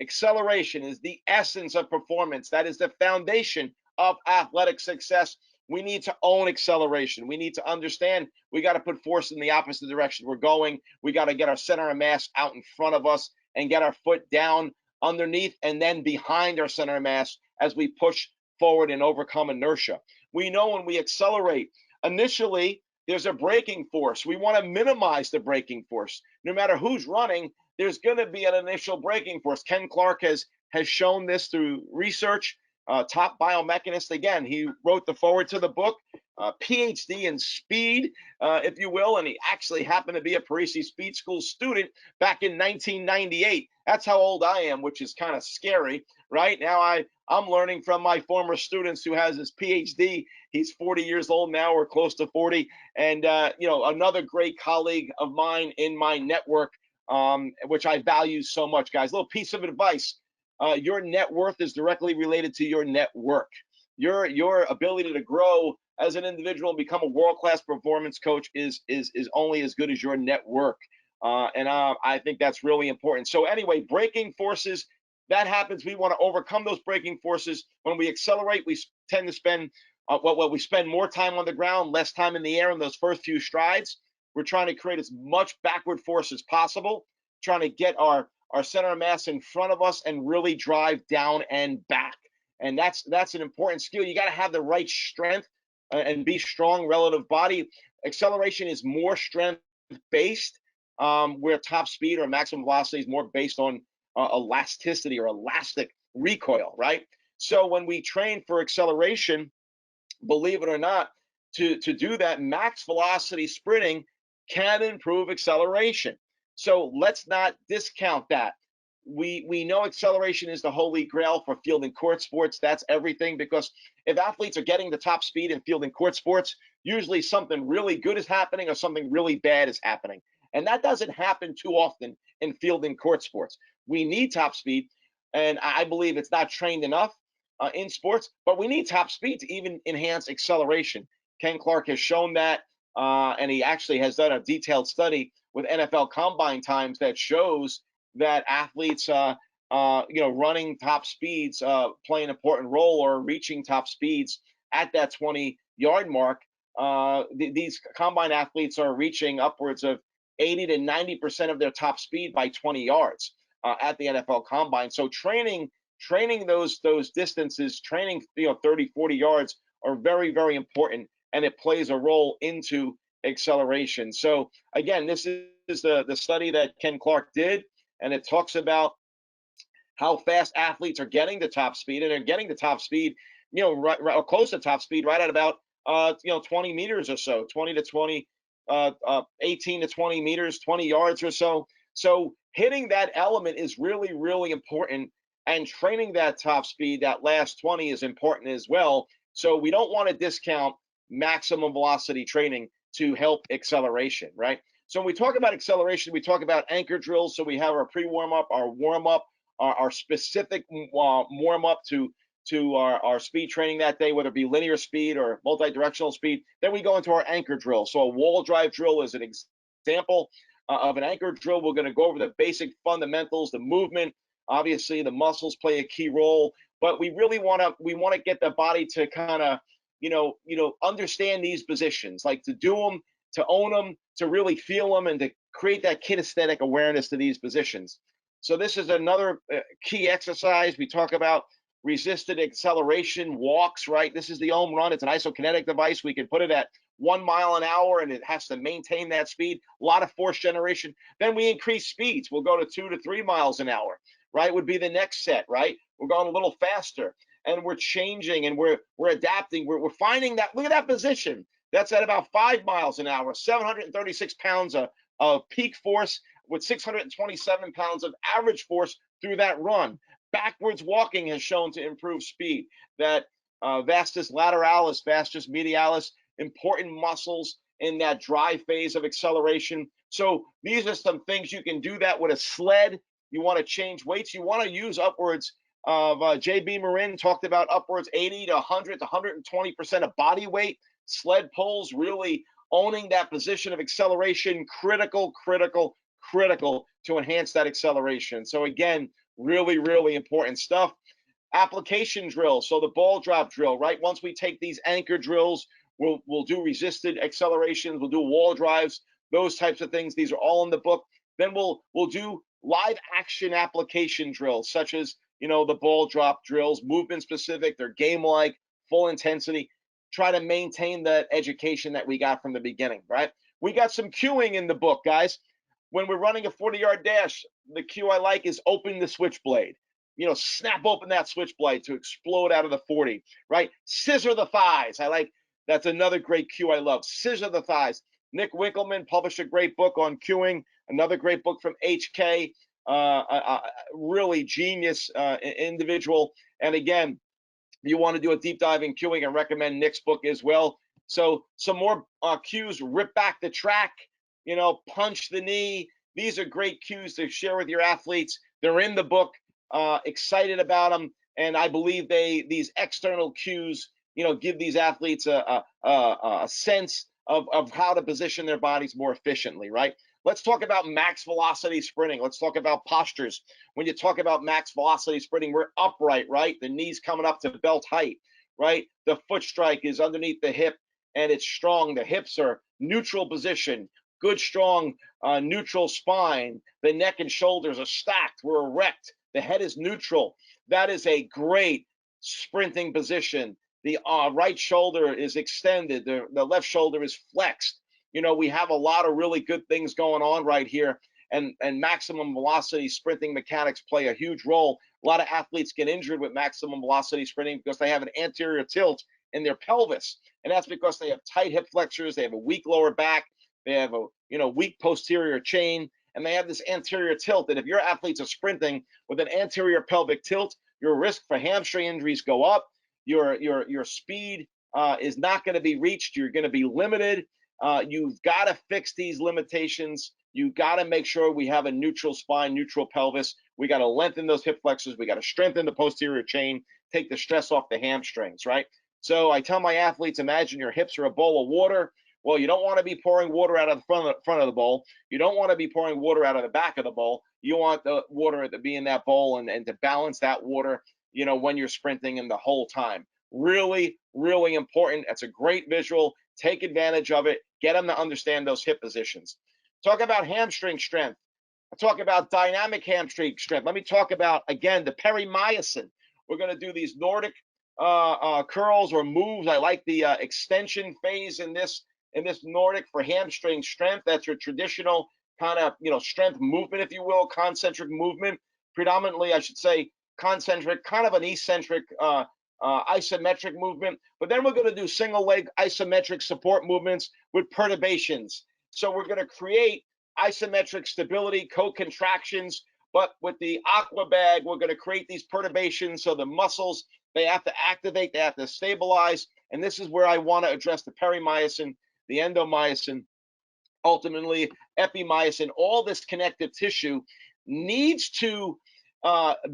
Acceleration is the essence of performance. That is the foundation of athletic success. We need to own acceleration. We need to understand we got to put force in the opposite direction we're going. We got to get our center of mass out in front of us and get our foot down underneath and then behind our center of mass as we push forward and overcome inertia. We know when we accelerate, initially, there's a braking force. We want to minimize the braking force. No matter who's running, there's going to be an initial braking force. Ken Clark has shown this through research. Top biomechanist, again, he wrote the foreword to the book, PhD in speed, if you will, and he actually happened to be a Parisi Speed School student back in 1998. That's how old I am, which is kind of scary, right? Now I'm learning from my former students who has his PhD. He's 40 years old now, or close to 40, and another great colleague of mine in my network, which I value so much, guys. A little piece of advice. Your net worth is directly related to your network. Your ability to grow as an individual and become a world-class performance coach is only as good as your network. I think that's really important. So anyway, braking forces, that happens. We want to overcome those braking forces. When we accelerate, we tend to spend we spend more time on the ground, less time in the air in those first few strides. We're trying to create as much backward force as possible, trying to get our center of mass in front of us and really drive down and back. And that's an important skill. You got to have the right strength and be strong relative body. Acceleration is more strength based, where top speed or maximum velocity is more based on elasticity or elastic recoil, right? So when we train for acceleration, believe it or not, to do that, max velocity sprinting can improve acceleration. So let's not discount that. We know acceleration is the holy grail for field and court sports. That's everything, because if athletes are getting the top speed in field and court sports, usually something really good is happening or something really bad is happening. And that doesn't happen too often in field and court sports. We need top speed, and I believe it's not trained enough in sports, but we need top speed to even enhance acceleration. Ken Clark has shown that, and he actually has done a detailed study with NFL combine times that shows that athletes, running top speeds play an important role, or reaching top speeds at that 20-yard mark. These combine athletes are reaching upwards of 80 to 90% of their top speed by 20 yards at the NFL combine. So training those distances, training 30, 40 yards are very, very important, and it plays a role into acceleration. So again, this is the study that Ken Clark did, and it talks about how fast athletes are getting to top speed, and they're getting to top speed, right or close to top speed, right at about 20 meters or so, 20 to 20, 18 to 20 meters, 20 yards or so. So hitting that element is really, really important, and training that top speed, that last 20, is important as well. So we don't want to discount maximum velocity training to help acceleration, right? So when we talk about acceleration, we talk about anchor drills. So we have our pre-warm-up, our warm-up, our specific warm-up to our speed training that day, whether it be linear speed or multidirectional speed. Then we go into our anchor drill. So a wall drive drill is an example of an anchor drill. We're going to go over the basic fundamentals, the movement. Obviously, the muscles play a key role, but we really want to get the body to kind of understand these positions, like to do them, to own them, to really feel them, and to create that kinesthetic awareness to these positions. So this is another key exercise. We talk about resisted acceleration walks, right? This is the Ohm run. It's an isokinetic device. We can put it at 1 mile an hour, and it has to maintain that speed. A lot of force generation. Then we increase speeds. We'll go to 2 to 3 miles an hour, right? Would be the next set, right? We're going a little faster, and we're changing, and we're adapting. We're finding that. Look at that position. That's at about 5 miles an hour, 736 pounds of peak force, with 627 pounds of average force through that run. Backwards walking has shown to improve speed. That vastus lateralis, vastus medialis, important muscles in that drive phase of acceleration. So these are some things you can do that with a sled. You want to change weights. You want to use upwards of J.B. Marin talked about upwards 80 to 100 to 120% of body weight. Sled pulls, really owning that position of acceleration, critical to enhance that acceleration. So again, really, really important stuff. Application drills. So the ball drop drill, right? Once we take these anchor drills, we'll do resisted accelerations, we'll do wall drives, those types of things. These are all in the book. Then we'll do live action application drills, such as the ball drop drills, movement specific, they're game like, full intensity. Try to maintain that education that we got from the beginning, right? We got some cueing in the book, guys. When we're running a 40-yard dash, the cue I like is open the switchblade. Snap open that switchblade to explode out of the 40, right? Scissor the thighs. That's another great cue I love. Scissor the thighs. Nick Winkelman published a great book on cueing, another great book from HK, really genius individual. And again, if you want to do a deep dive in cueing, I recommend Nick's book as well. So some more cues: rip back the track, punch the knee. These are great cues to share with your athletes. They're in the book. Excited about them, and I believe these external cues, give these athletes a sense of how to position their bodies more efficiently, right? Let's talk about max velocity sprinting. Let's talk about postures. When you talk about max velocity sprinting, we're upright, right? The knees coming up to belt height, right? The foot strike is underneath the hip and it's strong. The hips are neutral position, good, strong, neutral spine. The neck and shoulders are stacked. We're erect. The head is neutral. That is a great sprinting position. The right shoulder is extended. The left shoulder is flexed. We have a lot of really good things going on right here. And maximum velocity sprinting mechanics play a huge role. A lot of athletes get injured with maximum velocity sprinting because they have an anterior tilt in their pelvis. And that's because they have tight hip flexors, they have a weak lower back, they have a weak posterior chain, and they have this anterior tilt. And if your athletes are sprinting with an anterior pelvic tilt, your risk for hamstring injuries go up. Your speed is not going to be reached. You're going to be limited. You've got to fix these limitations. You got to make sure we have a neutral spine, neutral pelvis. We got to lengthen those hip flexors. We got to strengthen the posterior chain, take the stress off the hamstrings, right? So I tell my athletes, imagine your hips are a bowl of water. Well, you don't want to be pouring water out of the front of the bowl. You don't want to be pouring water out of the back of the bowl. You want the water to be in that bowl and to balance that water, when you're sprinting and the whole time. Really, really important. That's a great visual. Take advantage of it. Get them to understand those hip positions. Talk about hamstring strength. I talk about dynamic hamstring strength. Let me talk about, again, the perimyosin. We're going to do these Nordic curls or moves. I like the extension phase in this Nordic for hamstring strength. That's your traditional kind of strength movement, if you will, concentric movement. Predominantly, I should say, concentric, kind of an eccentric isometric movement. But then we're going to do single leg isometric support movements with perturbations. So we're going to create isometric stability, co-contractions, but with the aqua bag, we're going to create these perturbations. So the muscles, they have to activate, they have to stabilize. And this is where I want to address the perimyosin, the endomyosin, ultimately epimyosin. All this connective tissue needs to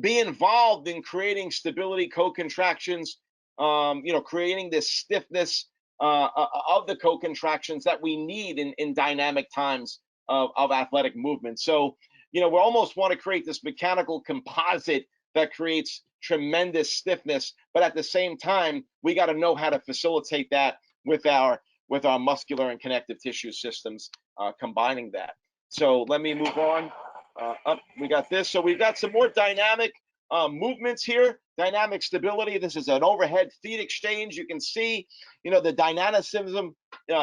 be involved in creating stability, co-contractions, creating this stiffness of the co-contractions that we need in dynamic times of athletic movement. So, we almost want to create this mechanical composite that creates tremendous stiffness, but at the same time, we got to know how to facilitate that with our muscular and connective tissue systems, combining that. So let me move on. Up, we got this. So we've got some more dynamic movements here. Dynamic stability. This is an overhead feet exchange. You can see, the dynamicism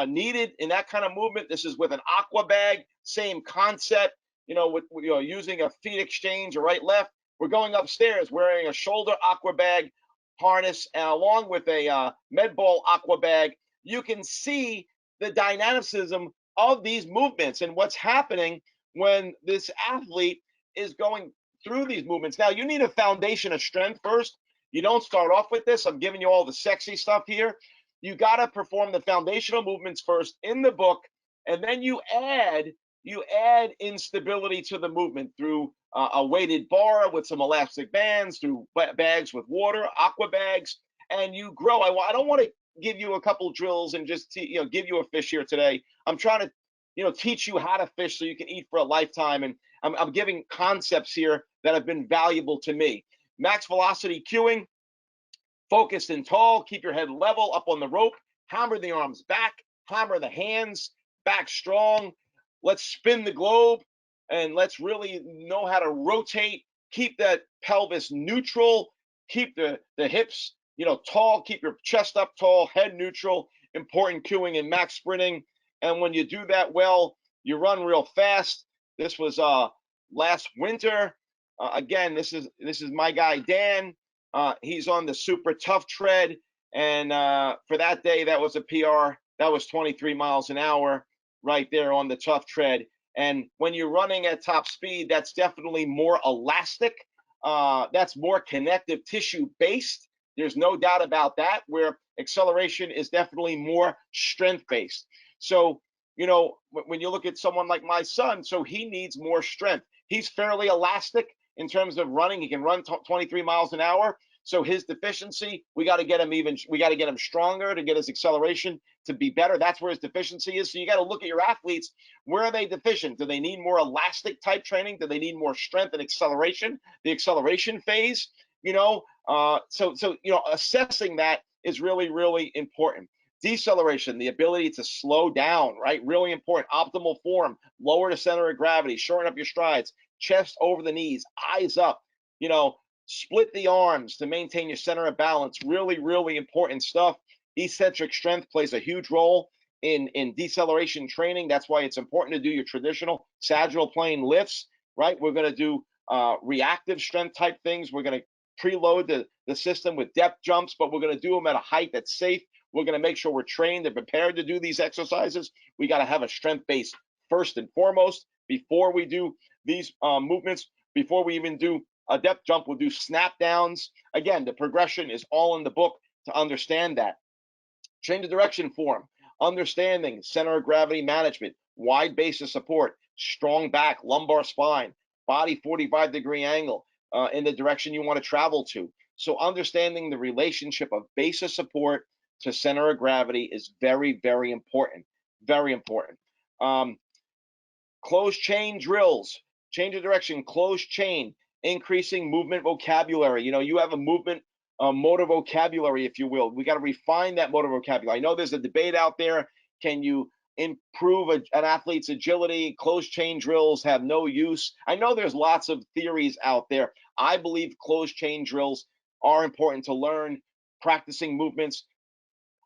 needed in that kind of movement. This is with an aqua bag. Same concept. With using a feet exchange or right left. We're going upstairs wearing a shoulder aqua bag harness and along with a med ball aqua bag. You can see the dynamicism of these movements and what's happening when this athlete is going through these movements. Now, you need a foundation of strength first. You don't start off with this. I'm giving you all the sexy stuff here. You got to perform the foundational movements first in the book, and then you add instability to the movement through a weighted bar with some elastic bands, through bags with water, aqua bags, and you grow. I don't want to give you a couple drills and just give you a fish here today. I'm trying to teach you how to fish so you can eat for a lifetime. And I'm giving concepts here that have been valuable to me. Max velocity cueing, focused and tall, keep your head level up on the rope, hammer the arms back, hammer the hands back strong. Let's spin the globe and let's really know how to rotate, keep that pelvis neutral, keep the hips, tall, keep your chest up tall, head neutral, important cueing in max sprinting. And when you do that well, you run real fast. This was last winter. Again, this is my guy Dan. He's on the super tough tread, and for that day, that was a PR. That was 23 miles an hour right there on the tough tread. And when you're running at top speed, that's definitely more elastic. That's more connective tissue based. There's no doubt about that, where acceleration is definitely more strength based. So, when you look at someone like my son, so he needs more strength. He's fairly elastic in terms of running. He can run 23 miles an hour, So his deficiency, we got to get him stronger to get his acceleration to be better. That's where his deficiency is. So you got to look at your athletes. Where are they deficient? Do they need more elastic type training? Do they need more strength and acceleration? The acceleration phase, assessing that is really, really important. Deceleration, the ability to slow down, right? Really important. Optimal form, lower the center of gravity, shorten up your strides, chest over the knees, eyes up, split the arms to maintain your center of balance. Really, really important stuff. Eccentric strength plays a huge role in deceleration training. That's why it's important to do your traditional sagittal plane lifts, right? We're going to do reactive strength type things. We're going to preload the system with depth jumps, but we're going to do them at a height that's safe. We're going to make sure we're trained and prepared to do these exercises. We got to have a strength base first and foremost before we do these movements. Before we even do a depth jump, we'll do snap downs. Again, the progression is all in the book to understand that. Change of direction form, understanding center of gravity management, wide base of support, strong back, lumbar spine, body 45-degree angle in the direction you want to travel to. So understanding the relationship of base of support to center of gravity is very, very important. Very important. Closed chain drills, change of direction, closed chain, increasing movement vocabulary. You have a movement motor vocabulary, if you will. We got to refine that motor vocabulary. I know there's a debate out there. Can you improve an athlete's agility? Closed chain drills have no use. I know there's lots of theories out there. I believe closed chain drills are important to learn, practicing movements.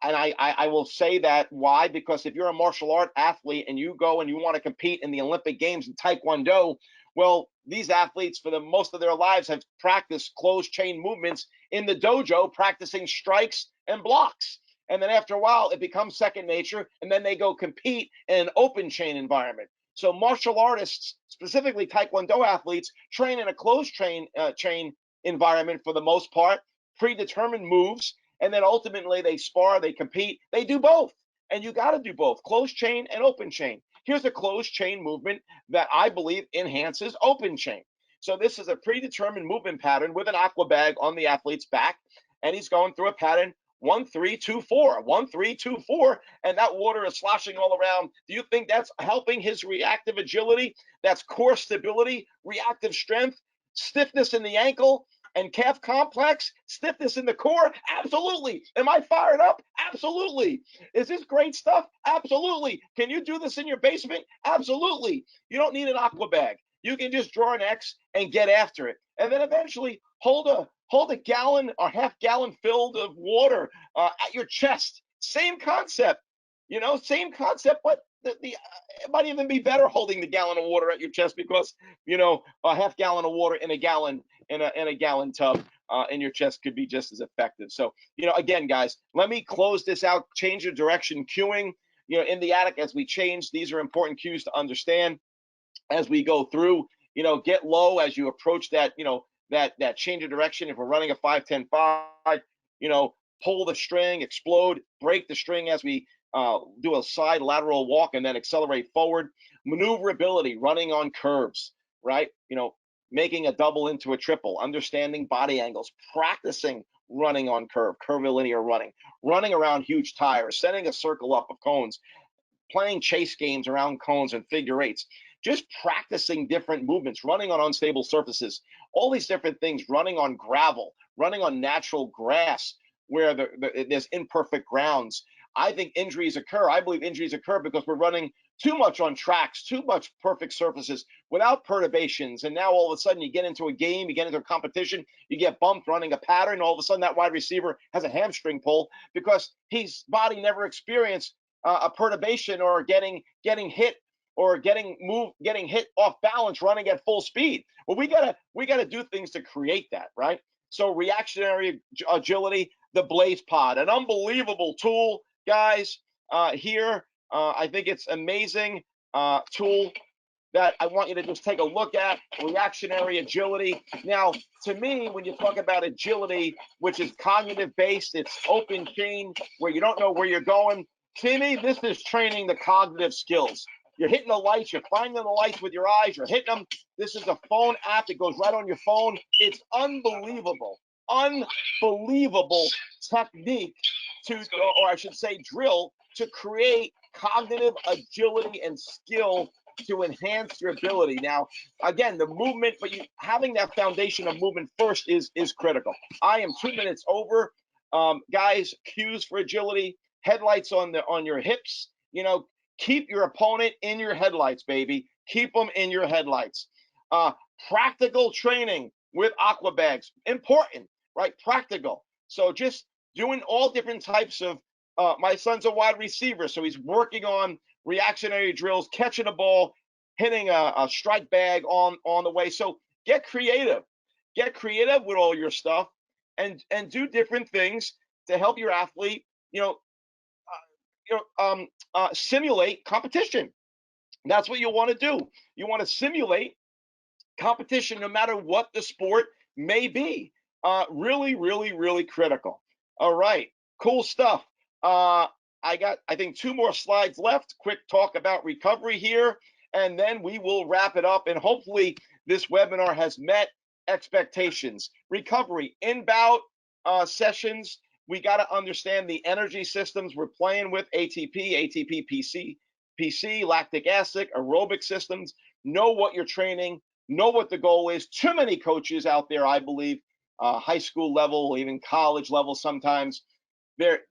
And I will say that why? Because if you're a martial art athlete and you go and you want to compete in the Olympic Games in Taekwondo, well, these athletes for the most of their lives have practiced closed chain movements in the dojo, practicing strikes and blocks. And then after a while, it becomes second nature, and then they go compete in an open chain environment. So martial artists, specifically Taekwondo athletes, train in a closed chain environment for the most part, predetermined moves, and then ultimately they spar, they compete, they do both. And you got to do both, closed chain and open chain. Here's a closed chain movement that I believe enhances open chain. So this is a predetermined movement pattern with an aqua bag on the athlete's back, and he's going through a pattern 1-3-2-4, 1-3-2-4, and that water is sloshing all around. Do you think that's helping his reactive agility? That's core stability, reactive strength, stiffness in the ankle and calf complex, stiffness in the core? Absolutely. Am I fired up? Absolutely. Is this great stuff? Absolutely. Can you do this in your basement? Absolutely. You don't need an aqua bag. You can just draw an X and get after it. And then eventually hold a gallon or half gallon filled of water at your chest. Same concept, same concept, but it might even be better holding the gallon of water at your chest because a half gallon of water in a gallon in a gallon tub in your chest could be just as effective. So again, guys, let me close this out. Change of direction cueing, in the attic as we change. These are important cues to understand as we go through. Get low as you approach that that change of direction. If we're running a 5-10-5, pull the string, explode, break the string as we do a side lateral walk and then accelerate forward. Maneuverability, running on curves, right? Making a double into a triple, understanding body angles, practicing running on curvilinear running around huge tires, setting a circle up of cones, playing chase games around cones and figure eights, just practicing different movements, running on unstable surfaces, all these different things, running on gravel, running on natural grass where there's imperfect grounds. I think injuries occur. I believe injuries occur because we're running too much on tracks, too much perfect surfaces without perturbations. And now all of a sudden you get into a game, you get into a competition, you get bumped running a pattern. All of a sudden that wide receiver has a hamstring pull because his body never experienced a perturbation or getting hit or getting hit off balance running at full speed. Well, we gotta do things to create that, right? So reactionary agility, the Blaze Pod, an unbelievable tool, guys. Here, I think it's amazing tool that I want you to just take a look at. Reactionary agility. Now, to me, when you talk about agility, which is cognitive based, it's open chain where you don't know where you're going. To me, this is training the cognitive skills. You're hitting the lights, you're finding the lights with your eyes, you're hitting them. This is a phone app that goes right on your phone. It's unbelievable. unbelievable technique to, or I should say drill, to create cognitive agility and skill to enhance your ability. Now, again, the movement, but having that foundation of movement first is critical. I am 2 minutes over. Guys, cues for agility, headlights on your hips. Keep your opponent in your headlights, baby. Keep them in your headlights. Uh, Practical training with aqua bags, important, right? Practical. So just doing all different types of. My son's a wide receiver, so he's working on reactionary drills, catching a ball, hitting a strike bag on the way. So get creative with all your stuff, and do different things to help your athlete, simulate competition. That's what you want to do. You want to simulate competition, no matter what the sport may be. Really, really, really critical. All right, cool stuff. I got, I think, 2 more slides left. Quick talk about recovery here, and then we will wrap it up. And hopefully, this webinar has met expectations. Recovery, in-bout sessions. We got to understand the energy systems we're playing with: ATP, PC, lactic acid, aerobic systems. Know what you're training. Know what the goal is. Too many coaches out there, I believe, high school level, even college level, sometimes they're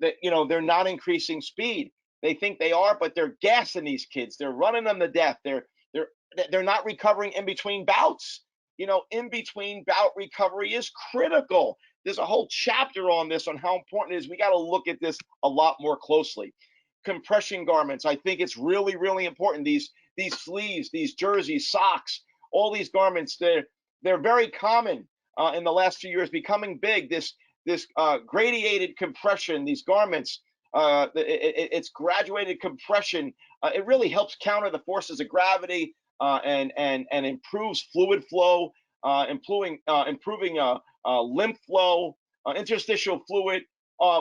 not increasing speed. They think they are, but they're gassing these kids. They're running them to death. They're not recovering in between bouts. In between bout recovery is critical. There's a whole chapter on this, on how important it is. We got to look at this a lot more closely. Compression garments, I think it's really, really important. These sleeves, these jerseys, socks, all these garments, they're very common in the last few years, becoming big. This gradiated compression, these garments, it's graduated compression. It really helps counter the forces of gravity, and improves fluid flow, improving lymph flow, interstitial fluid,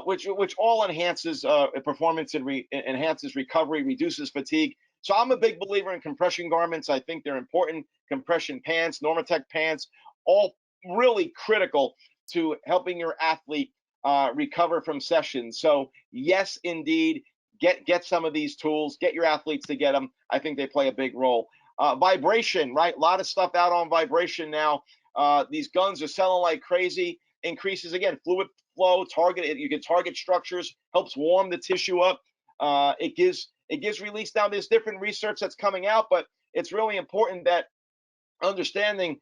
which all enhances performance and enhances recovery, reduces fatigue. So I'm a big believer in compression garments. I think they're important. Compression pants, Normatec pants, all really critical to helping your athlete recover from sessions. So yes, indeed, get some of these tools. Get your athletes to get them. I think they play a big role. Vibration, right? A lot of stuff out on vibration now. These guns are selling like crazy. Increases, again, fluid flow. You can target structures. Helps warm the tissue up. It gives release. Now there's different research that's coming out, but it's really important that understanding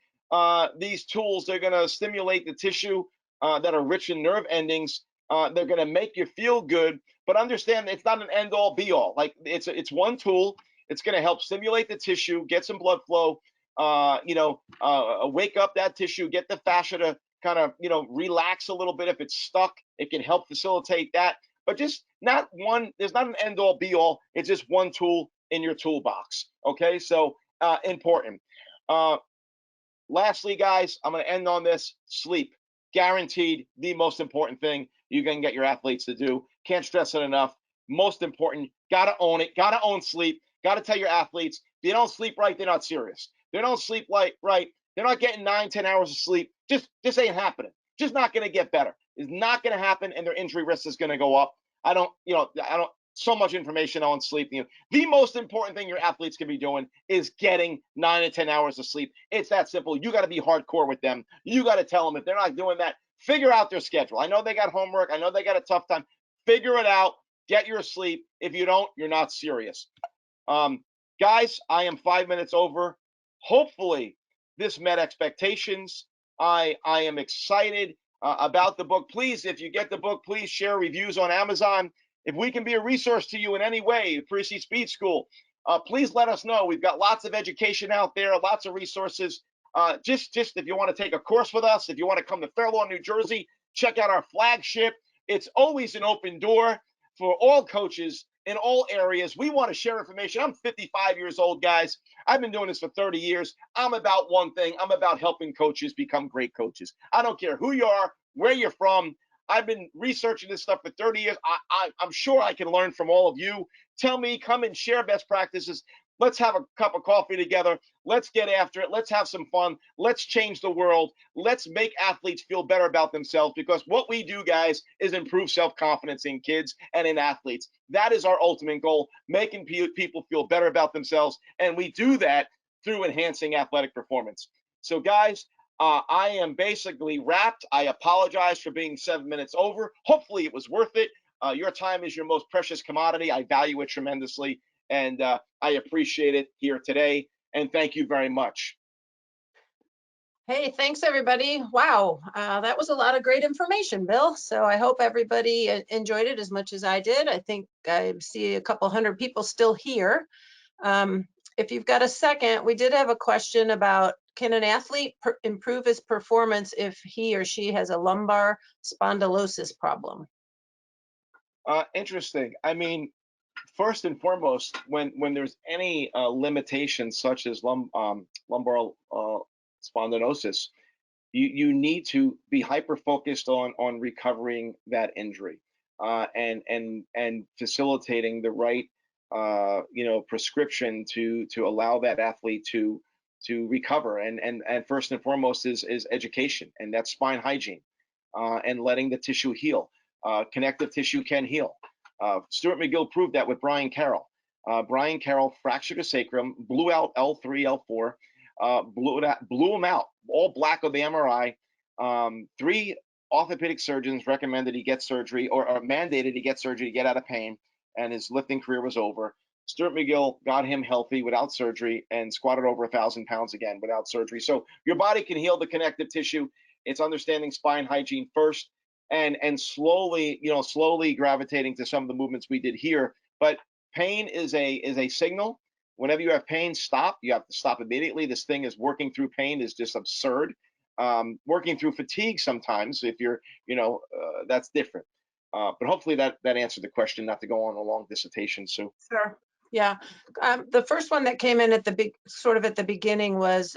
these tools, they're going to stimulate the tissue that are rich in nerve endings. They're going to make you feel good, but understand it's not an end all be all. Like it's one tool. It's going to help stimulate the tissue, get some blood flow, wake up that tissue, get the fascia to kind of, relax a little bit. If it's stuck, it can help facilitate that. But just not one, there's not an end all be all. It's just one tool in your toolbox. Okay, so important. Lastly, guys, I'm going to end on this: sleep. Guaranteed the most important thing you can get your athletes to do. Can't stress it enough. Most important, got to own it. Got to own sleep. Got to tell your athletes, if you don't sleep right, they're not serious. They don't sleep right. They're not getting 9-10 hours of sleep. Just ain't happening. Just not going to get better. It's not going to happen, and their injury risk is going to go up. I don't. So much information on sleep. The most important thing your athletes can be doing is getting 9 to 10 hours of sleep. It's that simple. You got to be hardcore with them. You got to tell them if they're not doing that, figure out their schedule. I know they got homework. I know they got a tough time. Figure it out. Get your sleep. If you don't, you're not serious. Guys, I am 5 minutes over. Hopefully, this met expectations. I am excited about the book. Please, if you get the book, please share reviews on Amazon. If we can be a resource to you in any way, Parisi Speed School, please let us know. We've got lots of education out there, lots of resources. Just if you want to take a course with us, if you want to come to Fairlawn, New Jersey, check out our flagship. It's always an open door for all coaches in all areas. We want to share information. I'm 55 years old, guys. I've been doing this for 30 years. I'm about one thing. I'm about helping coaches become great coaches. I don't care who you are, where you're from. I've been researching this stuff for 30 years. I'm sure I can learn from all of you. Tell me, come and share best practices. Let's have a cup of coffee together. Let's get after it. Let's have some fun. Let's change the world. Let's make athletes feel better about themselves, because what we do, guys, is improve self-confidence in kids and in athletes. That is our ultimate goal, making people feel better about themselves. And we do that through enhancing athletic performance. So, guys, I am basically wrapped. I apologize for being 7 minutes over. Hopefully, it was worth it. Your time is your most precious commodity. I value it tremendously, and I appreciate it here today. And thank you very much. Hey, thanks everybody. Wow, that was a lot of great information, Bill. So I hope everybody enjoyed it as much as I did. I think I see a couple hundred people still here. If you've got a second, we did have a question about, can an athlete improve his performance if he or she has a lumbar spondylosis problem? Interesting. I mean, first and foremost, when there's any limitations such as lumbar spondylosis, you need to be hyper focused on recovering that injury, and facilitating the right prescription to allow that athlete to recover. And first and foremost is education, and that's spine hygiene, and letting the tissue heal. Connective tissue can heal. Stuart McGill proved that with Brian Carroll. Brian Carroll fractured a sacrum, blew out L3, L4, blew him out, all black of the MRI. 3 orthopedic surgeons recommended he get surgery, or mandated he get surgery to get out of pain, and his lifting career was over. Stuart McGill got him healthy without surgery and squatted over 1,000 pounds again without surgery. So your body can heal the connective tissue. It's understanding spine hygiene first, and slowly, slowly gravitating to some of the movements we did here. But pain is a signal. Whenever you have pain, stop. You have to stop immediately. This thing is working through pain is just absurd. Working through fatigue sometimes, if you're, that's different. But hopefully that answered the question. Not to go on a long dissertation, Sue. Sure. Yeah. The first one that came in at the beginning was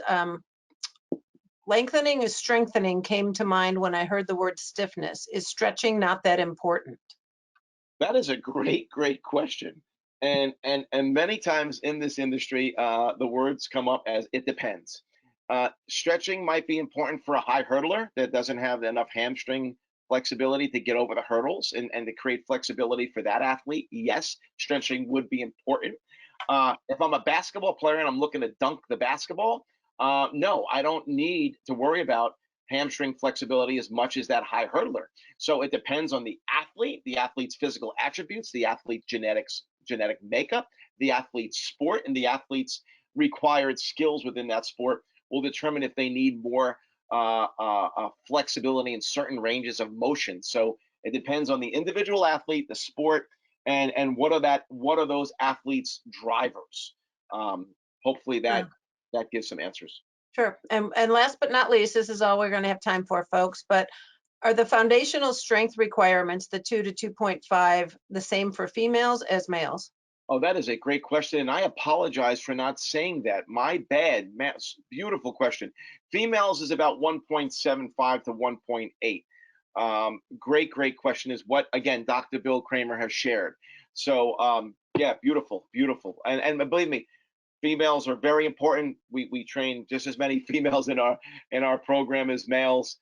lengthening is strengthening came to mind when I heard the word stiffness. Is stretching not that important? That is a great question. And many times in this industry, the words come up as it depends. Stretching might be important for a high hurdler that doesn't have enough hamstring flexibility to get over the hurdles, and to create flexibility for that athlete. Yes, stretching would be important. If I'm a basketball player and I'm looking to dunk the basketball, no, I don't need to worry about hamstring flexibility as much as that high hurdler. So it depends on the athlete's physical attributes, the athlete's genetic makeup, the athlete's sport, and the athlete's required skills within that sport will determine if they need more flexibility in certain ranges of motion. So it depends on the individual athlete, the sport, and what are those athletes' drivers. Hopefully that gives some answers. Sure. And last but not least, this is all we're going to have time for, folks, but are the foundational strength requirements, the 2 to 2.5, the same for females as males? Oh, that is a great question, and I apologize for not saying that. My bad. Beautiful question. Females is about 1.75 to 1.8. Great question is what, again, Dr. Bill Kramer has shared. So, yeah, beautiful. And believe me, females are very important. We train just as many females in our program as males.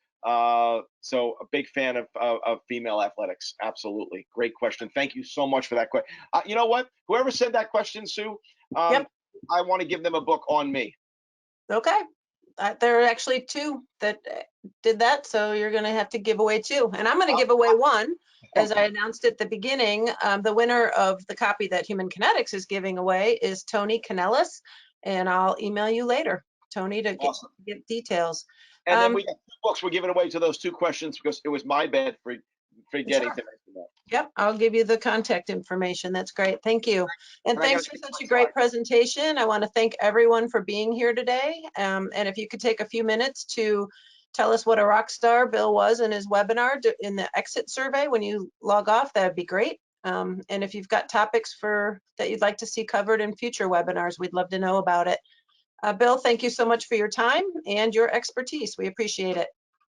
So a big fan of female athletics. Absolutely. Great question. Thank you so much for that question. You know what? Whoever said that question, Sue, Yep. I want to give them a book on me. Okay. There are actually 2 that did that, so you're going to have to give away 2. And I'm going to give away 1, as I announced at the beginning. The winner of the copy that Human Kinetics is giving away is Tony Canellis, and I'll email you later, Tony, to get details. And then we got 2 books we're giving away to those 2 questions, because it was my bad for forgetting to mention that. Yep, I'll give you the contact information. That's great. Thank you. And thanks for such a great presentation. I want to thank everyone for being here today. And if you could take a few minutes to tell us what a rock star Bill was in his webinar in the exit survey when you log off, that'd be great. And if you've got topics that you'd like to see covered in future webinars, we'd love to know about it. Bill, thank you so much for your time and your expertise. We appreciate it.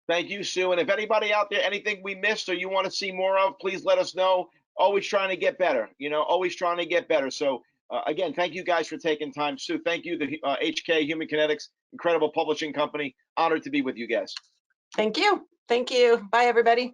Thank you, Sue. And if anybody out there, anything we missed or you want to see more of, please let us know. Always trying to get better, always trying to get better. So Again, thank you guys for taking time. Sue, thank you. The HK Human Kinetics, incredible publishing company. Honored to be with you guys. Thank you. Thank you. Bye, everybody.